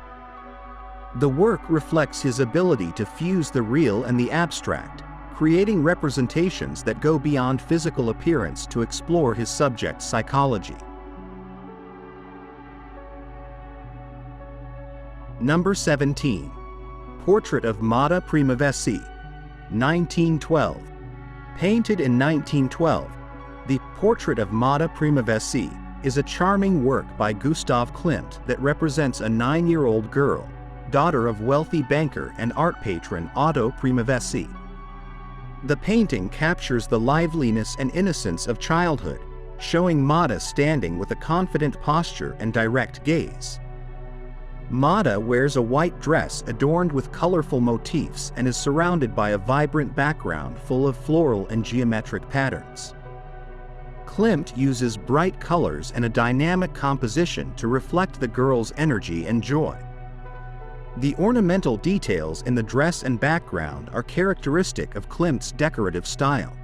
[SPEAKER 1] The work reflects his ability to fuse the real and the abstract, creating representations that go beyond physical appearance to explore his subject's psychology. Number 17. Portrait of MA Primavesi, 1912. Painted in 1912, the Portrait of MA Primavesi is a charming work by Gustav Klimt that represents a 9-year-old girl, daughter of wealthy banker and art patron Ader Primavesi. The painting captures the liveliness and innocence of childhood, showing Mada standing with a confident posture and direct gaze. Mada wears a white dress adorned with colorful motifs and is surrounded by a vibrant background full of floral and geometric patterns. Klimt uses bright colors and a dynamic composition to reflect the girl's energy and joy. The ornamental details in the dress and background are characteristic of Klimt's decorative style.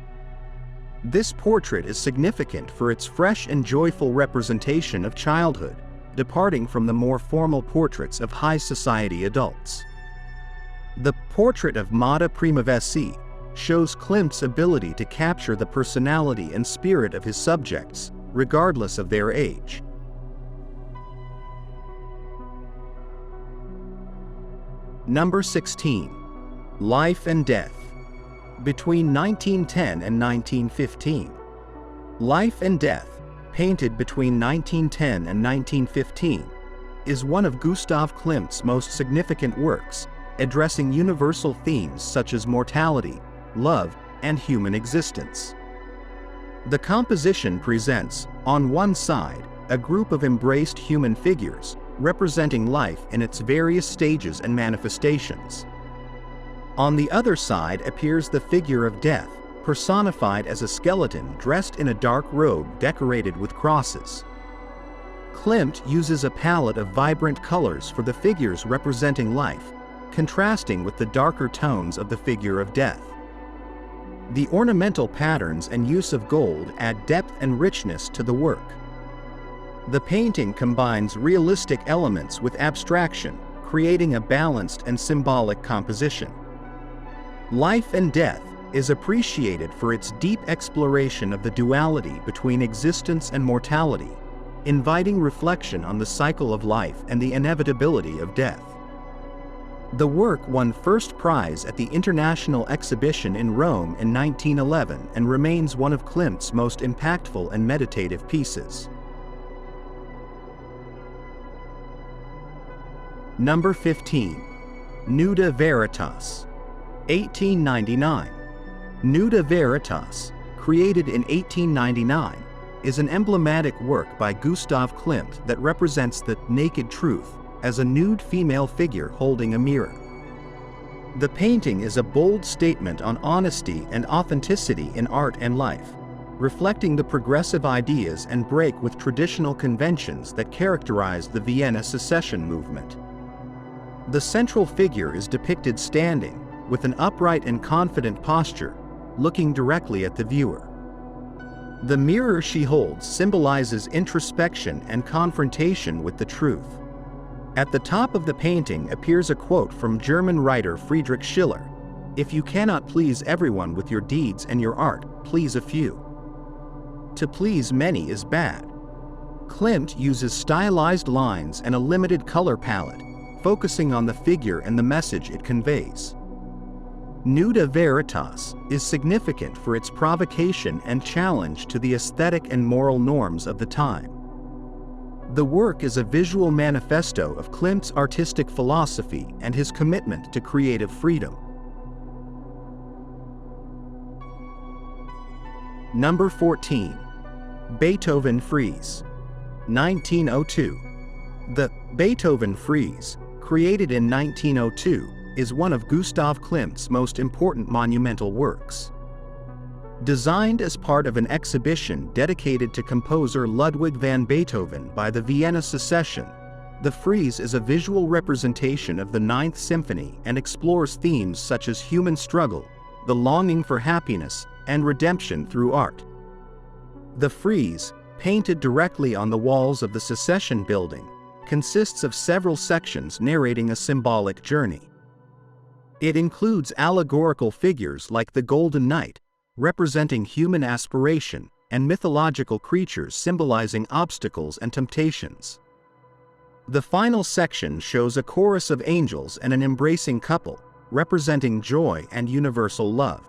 [SPEAKER 1] This portrait is significant for its fresh and joyful representation of childhood, departing from the more formal portraits of high society adults. The Portrait of MA Primavesi shows Klimt's ability to capture the personality and spirit of his subjects, regardless of their age. Number 16. Life and Death, between 1910 and 1915. Life and Death, painted between 1910 and 1915, is one of Gustav Klimt's most significant works, addressing universal themes such as mortality, love, and human existence. The composition presents, on one side, a group of embraced human figures, representing life in its various stages and manifestations. On the other side appears the figure of death, personified as a skeleton dressed in a dark robe decorated with crosses. Klimt uses a palette of vibrant colors for the figures representing life, contrasting with the darker tones of the figure of death. The ornamental patterns and use of gold add depth and richness to the work. The painting combines realistic elements with abstraction, creating a balanced and symbolic composition. Life and Death is appreciated for its deep exploration of the duality between existence and mortality, inviting reflection on the cycle of life and the inevitability of death. The work won first prize at the International Exhibition in Rome in 1911 and remains one of Klimt's most impactful and meditative pieces. Number 15. Nuda Veritas, 1899. Nuda Veritas, created in 1899, is an emblematic work by Gustav Klimt that represents the naked truth as a nude female figure holding a mirror. The painting is a bold statement on honesty and authenticity in art and life, reflecting the progressive ideas and break with traditional conventions that characterized the Vienna secession movement. The central figure is depicted standing, with an upright and confident posture, looking directly at the viewer. The mirror she holds symbolizes introspection and confrontation with the truth. At the top of the painting appears a quote from German writer Friedrich Schiller: "If you cannot please everyone with your deeds and your art, please a few. To please many is bad." Klimt uses stylized lines and a limited color palette, focusing on the figure and the message it conveys. Nuda Veritas is significant for its provocation and challenge to the aesthetic and moral norms of the time. The work is a visual manifesto of Klimt's artistic philosophy and his commitment to creative freedom. Number 14. Beethoven Freeze, 1902. The Beethoven Freeze, created in 1902, is one of Gustav Klimt's most important monumental works. Designed as part of an exhibition dedicated to composer Ludwig van Beethoven by the Vienna Secession, the frieze is a visual representation of the Ninth Symphony and explores themes such as human struggle, the longing for happiness, and redemption through art. The frieze, painted directly on the walls of the Secession building, consists of several sections narrating a symbolic journey. It includes allegorical figures like the Golden Knight, representing human aspiration, and mythological creatures symbolizing obstacles and temptations. The final section shows a chorus of angels and an embracing couple, representing joy and universal love.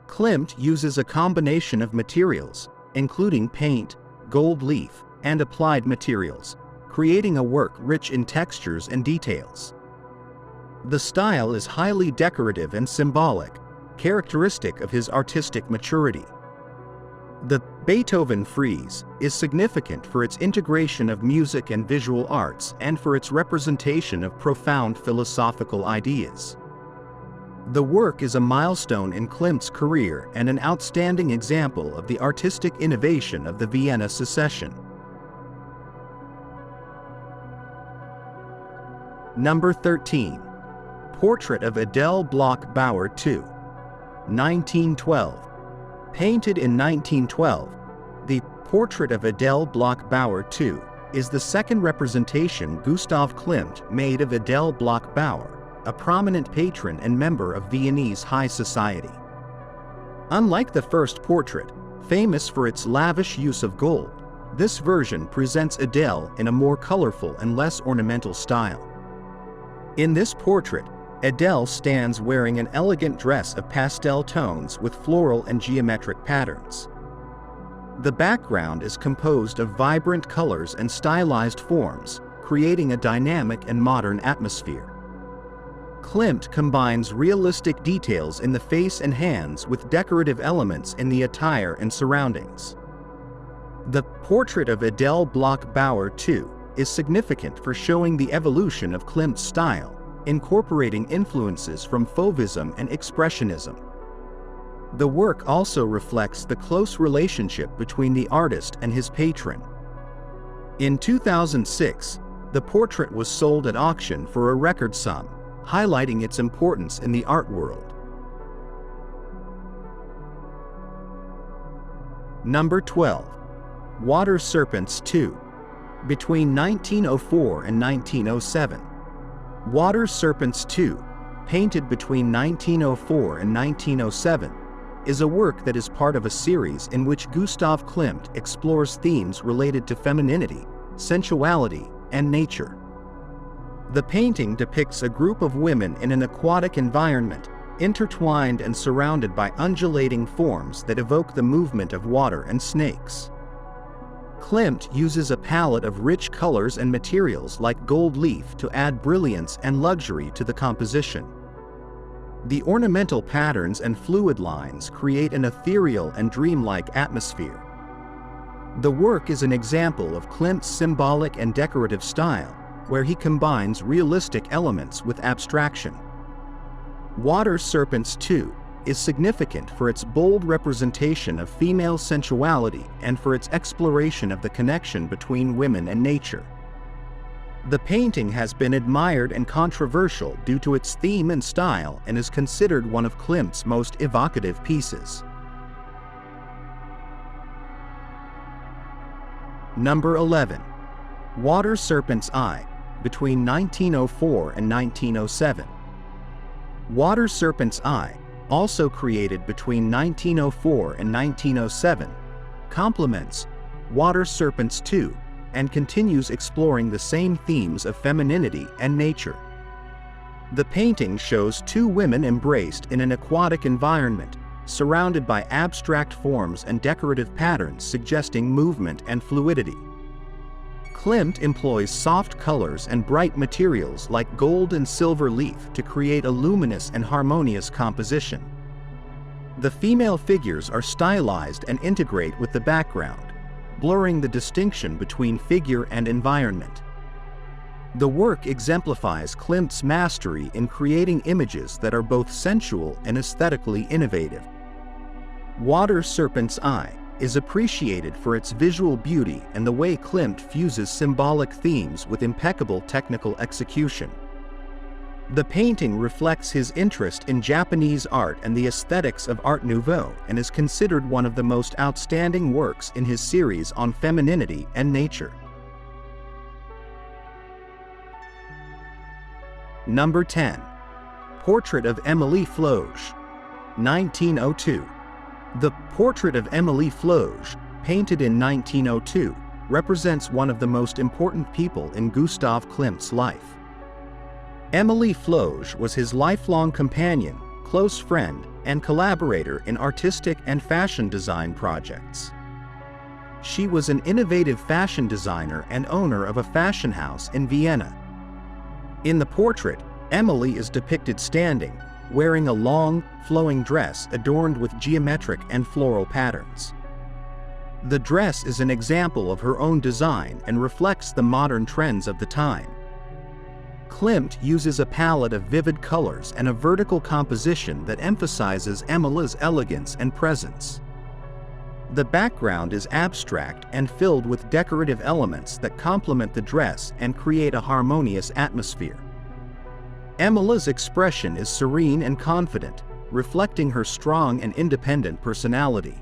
[SPEAKER 1] Klimt uses a combination of materials, including paint, gold leaf, and applied materials, creating a work rich in textures and details. The style is highly decorative and symbolic, characteristic of his artistic maturity. The Beethoven Freeze is significant for its integration of music and visual arts and for its representation of profound philosophical ideas. The work is a milestone in Klimt's career and an outstanding example of the artistic innovation of the Vienna Secession. Number 13. Portrait of Adele Bloch-Bauer II, 1912. Painted in 1912, the Portrait of Adele Bloch-Bauer II is the second representation Gustav Klimt made of Adele Bloch-Bauer, a prominent patron and member of Viennese high society. Unlike the first portrait, famous for its lavish use of gold, this version presents Adele in a more colorful and less ornamental style. In this portrait, Adele stands wearing an elegant dress of pastel tones with floral and geometric patterns. The background is composed of vibrant colors and stylized forms, creating a dynamic and modern atmosphere. Klimt combines realistic details in the face and hands with decorative elements in the attire and surroundings. The Portrait of Adele Bloch-Bauer II is significant for showing the evolution of Klimt's style, incorporating influences from Fauvism and Expressionism. The work also reflects the close relationship between the artist and his patron. In 2006, the portrait was sold at auction for a record sum, highlighting its importance in the art world. Number 12. Water Serpents II, between 1904 and 1907. Water Serpents II, painted between 1904 and 1907, is a work that is part of a series in which Gustav Klimt explores themes related to femininity, sensuality, and nature. The painting depicts a group of women in an aquatic environment, intertwined and surrounded by undulating forms that evoke the movement of water and snakes. Klimt uses a palette of rich colors and materials like gold leaf to add brilliance and luxury to the composition. The ornamental patterns and fluid lines create an ethereal and dreamlike atmosphere. The work is an example of Klimt's symbolic and decorative style, where he combines realistic elements with abstraction. Water Serpents II is significant for its bold representation of female sensuality and for its exploration of the connection between women and nature. The painting has been admired and controversial due to its theme and style and is considered one of Klimt's most evocative pieces. Number 11. Water Serpent's Eye, between 1904 and 1907. Water Serpent's Eye, also created between 1904 and 1907, complements Water Serpents II and continues exploring the same themes of femininity and nature. The painting shows two women embraced in an aquatic environment, surrounded by abstract forms and decorative patterns suggesting movement and fluidity. Klimt employs soft colors and bright materials like gold and silver leaf to create a luminous and harmonious composition. The female figures are stylized and integrate with the background, blurring the distinction between figure and environment. The work exemplifies Klimt's mastery in creating images that are both sensual and aesthetically innovative. Water Serpent's Eye is appreciated for its visual beauty and the way Klimt fuses symbolic themes with impeccable technical execution. The painting reflects his interest in Japanese art and the aesthetics of Art Nouveau and is considered one of the most outstanding works in his series on femininity and nature. Number 10. Portrait of Emily Flo, 1902. The Portrait of Emily Flo, painted in 1902, represents one of the most important people in Gustav Klimt's life. Emily Flo was his lifelong companion, close friend, and collaborator in artistic and fashion design projects. She was an innovative fashion designer and owner of a fashion house in Vienna. In the portrait, Emily is depicted standing, wearing a long, flowing dress adorned with geometric and floral patterns. The dress is an example of her own design and reflects the modern trends of the time. Klimt uses a palette of vivid colors and a vertical composition that emphasizes Emily's elegance and presence. The background is abstract and filled with decorative elements that complement the dress and create a harmonious atmosphere. Emily's expression is serene and confident, reflecting her strong and independent personality.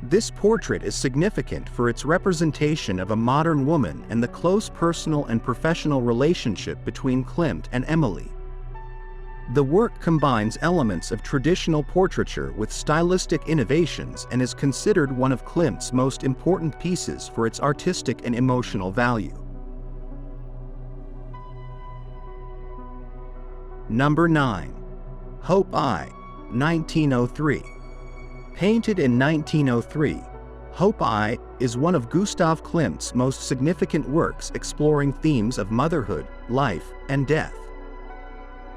[SPEAKER 1] This portrait is significant for its representation of a modern woman and the close personal and professional relationship between Klimt and Emily. The work combines elements of traditional portraiture with stylistic innovations and is considered one of Klimt's most important pieces for its artistic and emotional value. Number 9. Hope Eye, 1903. Painted in 1903, Hope Eye is one of Gustav Klimt's most significant works exploring themes of motherhood, life, and death.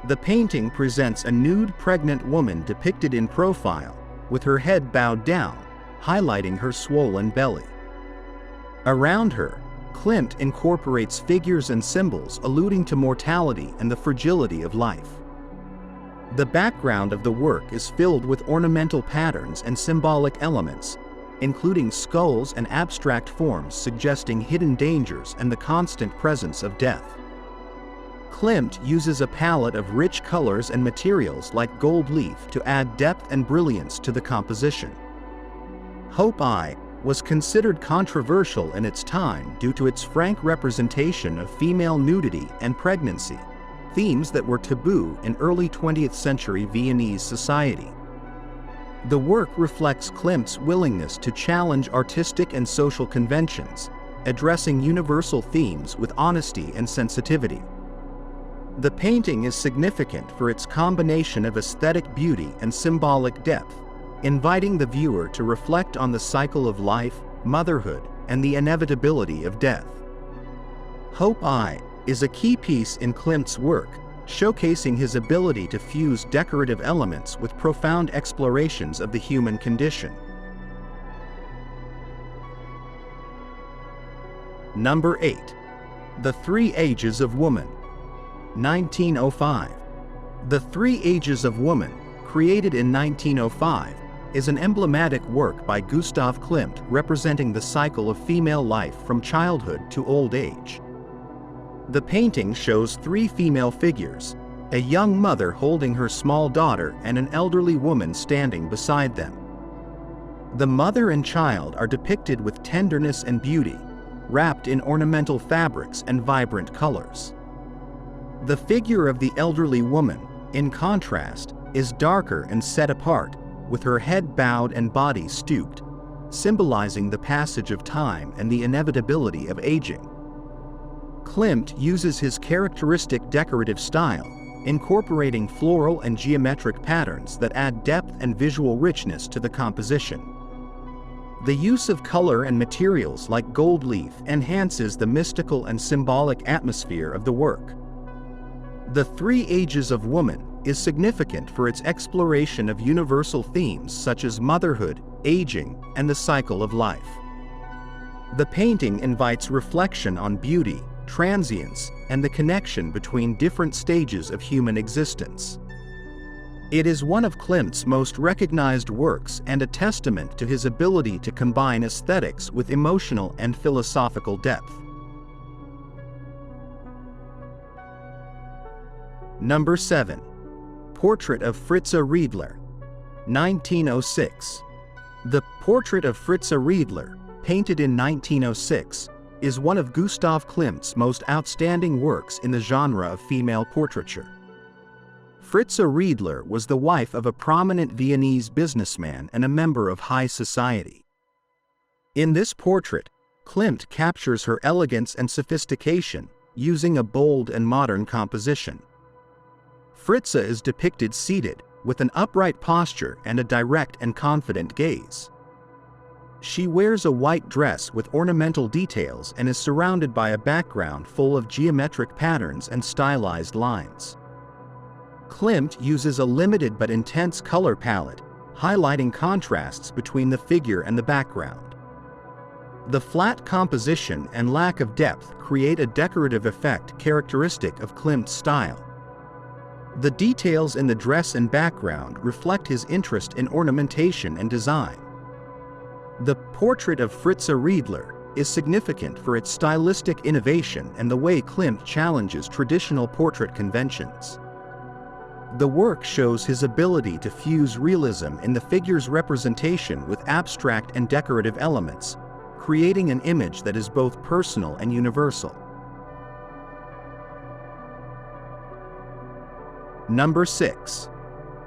[SPEAKER 1] The painting presents a nude pregnant woman depicted in profile, with her head bowed down, highlighting her swollen belly. Around her, Klimt incorporates figures and symbols alluding to mortality and the fragility of life. The background of the work is filled with ornamental patterns and symbolic elements, including skulls and abstract forms suggesting hidden dangers and the constant presence of death. Klimt uses a palette of rich colors and materials like gold leaf to add depth and brilliance to the composition. Hope Eye was considered controversial in its time due to its frank representation of female nudity and pregnancy, themes that were taboo in early 20th century Viennese society. The work reflects Klimt's willingness to challenge artistic and social conventions, addressing universal themes with honesty and sensitivity. The painting is significant for its combination of aesthetic beauty and symbolic depth, inviting the viewer to reflect on the cycle of life, motherhood, and the inevitability of death. Hope Eye is a key piece in Klimt's work, showcasing his ability to fuse decorative elements with profound explorations of the human condition. Number 8. The Three Ages of Woman, 1905. The Three Ages of Woman, created in 1905, is an emblematic work by Gustav Klimt representing the cycle of female life from childhood to old age. The painting shows three female figures, a young mother holding her small daughter and an elderly woman standing beside them. The mother and child are depicted with tenderness and beauty, wrapped in ornamental fabrics and vibrant colors. The figure of the elderly woman, in contrast, is darker and set apart, with her head bowed and body stooped, symbolizing the passage of time and the inevitability of aging. Klimt uses his characteristic decorative style, incorporating floral and geometric patterns that add depth and visual richness to the composition. The use of color and materials like gold leaf enhances the mystical and symbolic atmosphere of the work. The Three Ages of Woman is significant for its exploration of universal themes such as motherhood, aging, and the cycle of life. The painting invites reflection on beauty, transience, and the connection between different stages of human existence. It is one of Klimt's most recognized works and a testament to his ability to combine aesthetics with emotional and philosophical depth. Number 7. Portrait of Fritza Riedler, 1906. The Portrait of Fritza Riedler, painted in 1906, is one of Gustav Klimt's most outstanding works in the genre of female portraiture. Fritza Riedler was the wife of a prominent Viennese businessman and a member of high society. In this portrait, Klimt captures her elegance and sophistication, using a bold and modern composition. Fritza is depicted seated, with an upright posture and a direct and confident gaze. She wears a white dress with ornamental details and is surrounded by a background full of geometric patterns and stylized lines. Klimt uses a limited but intense color palette, highlighting contrasts between the figure and the background. The flat composition and lack of depth create a decorative effect characteristic of Klimt's style. The details in the dress and background reflect his interest in ornamentation and design. The Portrait of Fritza Riedler is significant for its stylistic innovation and the way Klimt challenges traditional portrait conventions. The work shows his ability to fuse realism in the figure's representation with abstract and decorative elements, creating an image that is both personal and universal. Number 6.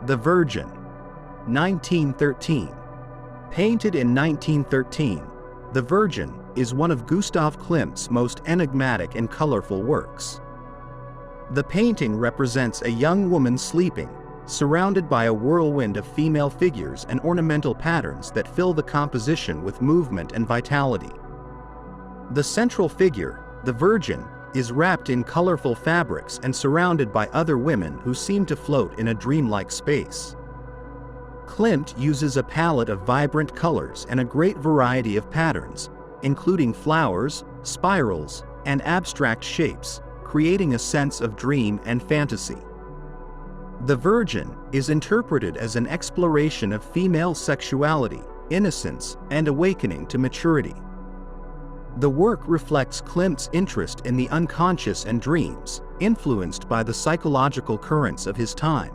[SPEAKER 1] The Virgin, 1913. Painted in 1913, The Virgin is one of Gustav Klimt's most enigmatic and colorful works. The painting represents a young woman sleeping, surrounded by a whirlwind of female figures and ornamental patterns that fill the composition with movement and vitality. The central figure, the Virgin, is wrapped in colorful fabrics and surrounded by other women who seem to float in a dreamlike space. Klimt uses a palette of vibrant colors and a great variety of patterns, including flowers, spirals, and abstract shapes, creating a sense of dream and fantasy. The Virgin is interpreted as an exploration of female sexuality, innocence, and awakening to maturity. The work reflects Klimt's interest in the unconscious and dreams, influenced by the psychological currents of his time.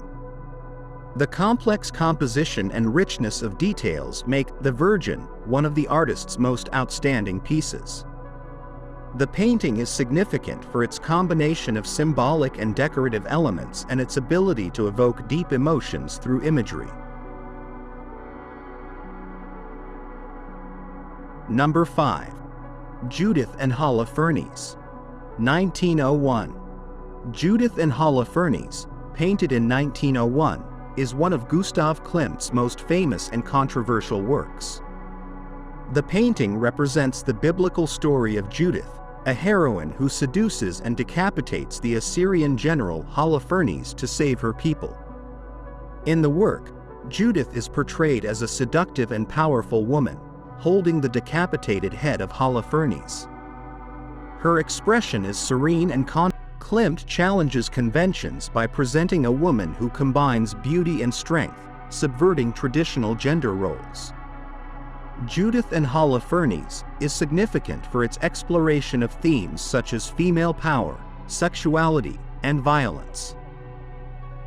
[SPEAKER 1] The complex composition and richness of details make The Virgin one of the artist's most outstanding pieces. The painting is significant for its combination of symbolic and decorative elements and its ability to evoke deep emotions through imagery. Number 5. Judith and Holofernes, 1901. Judith and Holofernes, painted in 1901, is one of Gustav Klimt's most famous and controversial works. The painting represents the biblical story of Judith, a heroine who seduces and decapitates the Assyrian general Holofernes to save her people. In the work, Judith is portrayed as a seductive and powerful woman, holding the decapitated head of Holofernes. Her expression is serene and confident. Klimt challenges conventions by presenting a woman who combines beauty and strength, subverting traditional gender roles. Judith and Holofernes is significant for its exploration of themes such as female power, sexuality, and violence.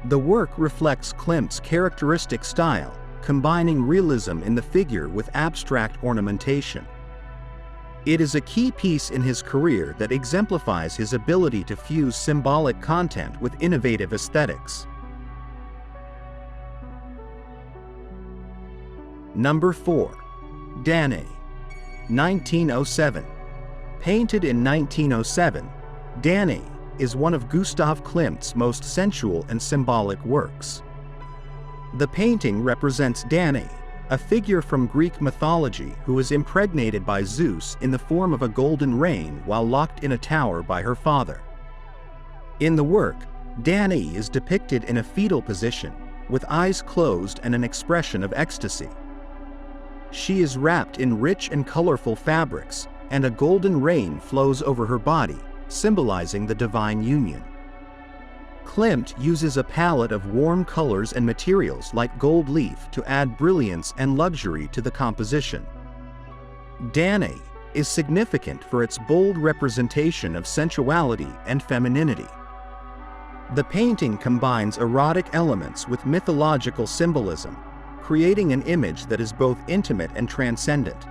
[SPEAKER 1] The work reflects Klimt's characteristic style, combining realism in the figure with abstract ornamentation. It is a key piece in his career that exemplifies his ability to fuse symbolic content with innovative aesthetics. Number 4. Danae, 1907. Painted in 1907, Danae is one of Gustav Klimt's most sensual and symbolic works. The painting represents Danae, a figure from Greek mythology who is impregnated by Zeus in the form of a golden rain while locked in a tower by her father. In the work, Danae is depicted in a fetal position, with eyes closed and an expression of ecstasy. She is wrapped in rich and colorful fabrics, and a golden rain flows over her body, symbolizing the divine union. Klimt uses a palette of warm colors and materials like gold leaf to add brilliance and luxury to the composition. Danae is significant for its bold representation of sensuality and femininity. The painting combines erotic elements with mythological symbolism, creating an image that is both intimate and transcendent.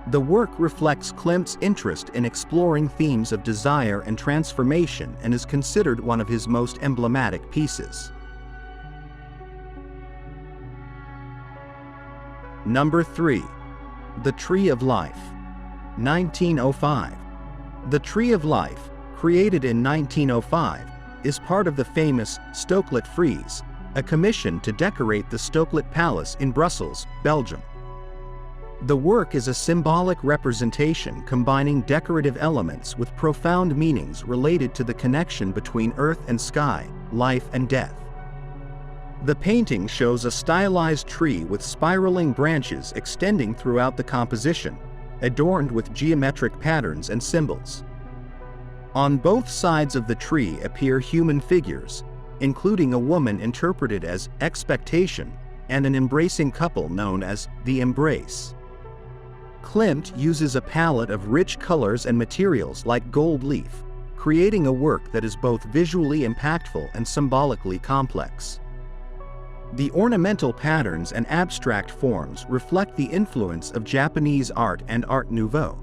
[SPEAKER 1] The work reflects Klimt's interest in exploring themes of desire and transformation and is considered one of his most emblematic pieces. Number 3. The Tree of Life, 1905. The Tree of Life, created in 1905, is part of the famous Stokelet Frieze, a commission to decorate the Stokelet Palace in Brussels, Belgium. The work is a symbolic representation combining decorative elements with profound meanings related to the connection between earth and sky, life and death. The painting shows a stylized tree with spiraling branches extending throughout the composition, adorned with geometric patterns and symbols. On both sides of the tree appear human figures, including a woman interpreted as expectation and an embracing couple known as the embrace. Klimt uses a palette of rich colors and materials like gold leaf, creating a work that is both visually impactful and symbolically complex. The ornamental patterns and abstract forms reflect the influence of Japanese art and Art Nouveau.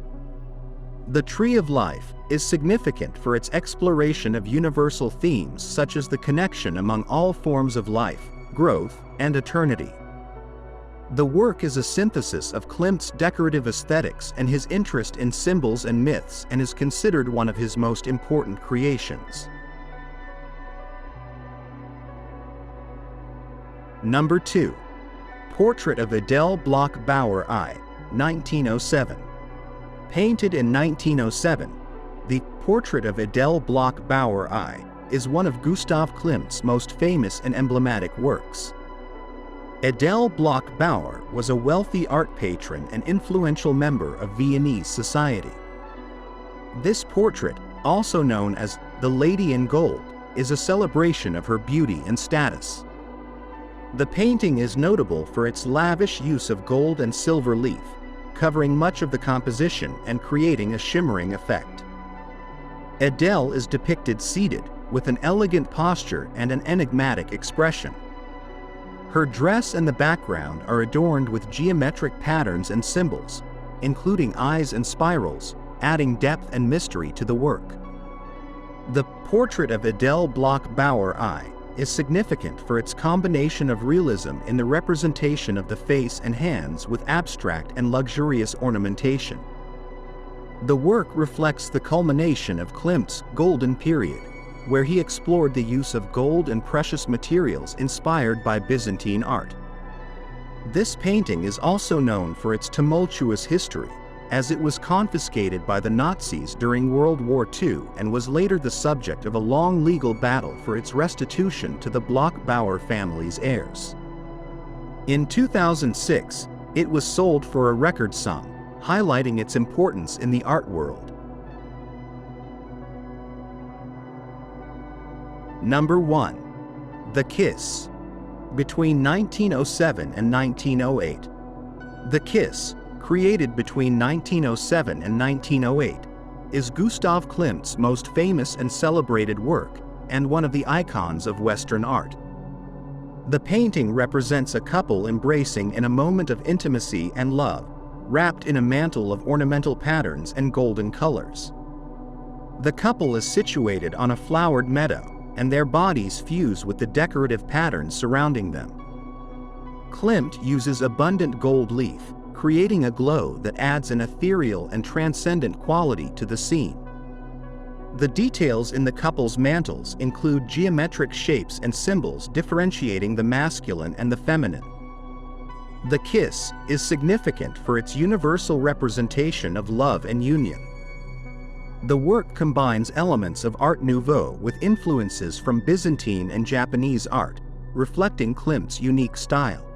[SPEAKER 1] The Tree of Life is significant for its exploration of universal themes such as the connection among all forms of life, growth, and eternity. The work is a synthesis of Klimt's decorative aesthetics and his interest in symbols and myths and is considered one of his most important creations. Number 2. Portrait of Adele Bloch-Bauer I, 1907. Painted in 1907, the Portrait of Adele Bloch-Bauer I is one of Gustav Klimt's most famous and emblematic works. Adele Bloch-Bauer was a wealthy art patron and influential member of Viennese society. This portrait, also known as the Lady in Gold, is a celebration of her beauty and status. The painting is notable for its lavish use of gold and silver leaf, covering much of the composition and creating a shimmering effect. Adele is depicted seated, with an elegant posture and an enigmatic expression. Her dress and the background are adorned with geometric patterns and symbols, including eyes and spirals, adding depth and mystery to the work. The Portrait of Adele Bloch-Bauer I is significant for its combination of realism in the representation of the face and hands with abstract and luxurious ornamentation. The work reflects the culmination of Klimt's golden period, where he explored the use of gold and precious materials inspired by Byzantine art. This painting is also known for its tumultuous history, as it was confiscated by the Nazis during World War II and was later the subject of a long legal battle for its restitution to the Bloch-Bauer family's heirs. In 2006, it was sold for a record sum, highlighting its importance in the art world. Number 1. The Kiss. Between 1907 and 1908. The Kiss, created between 1907 and 1908, is Gustav Klimt's most famous and celebrated work, and one of the icons of Western art. The painting represents a couple embracing in a moment of intimacy and love, wrapped in a mantle of ornamental patterns and golden colors. The couple is situated on a flowered meadow, and their bodies fuse with the decorative patterns surrounding them. Klimt uses abundant gold leaf, creating a glow that adds an ethereal and transcendent quality to the scene. The details in the couple's mantles include geometric shapes and symbols differentiating the masculine and the feminine. The Kiss is significant for its universal representation of love and union. The work combines elements of Art Nouveau with influences from Byzantine and Japanese art, reflecting Klimt's unique style.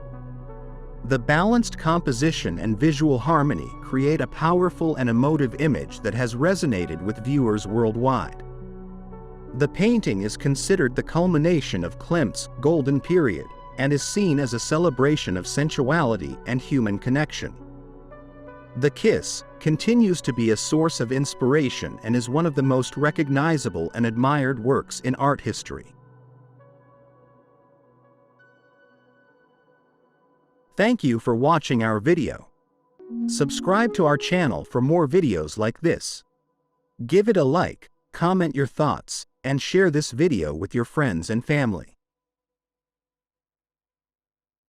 [SPEAKER 1] The balanced composition and visual harmony create a powerful and emotive image that has resonated with viewers worldwide. The painting is considered the culmination of Klimt's golden period and is seen as a celebration of sensuality and human connection. The Kiss continues to be a source of inspiration and is one of the most recognizable and admired works in art history. Thank you for watching our video. Subscribe to our channel for more videos like this. Give it a like, comment your thoughts, and share this video with your friends and family.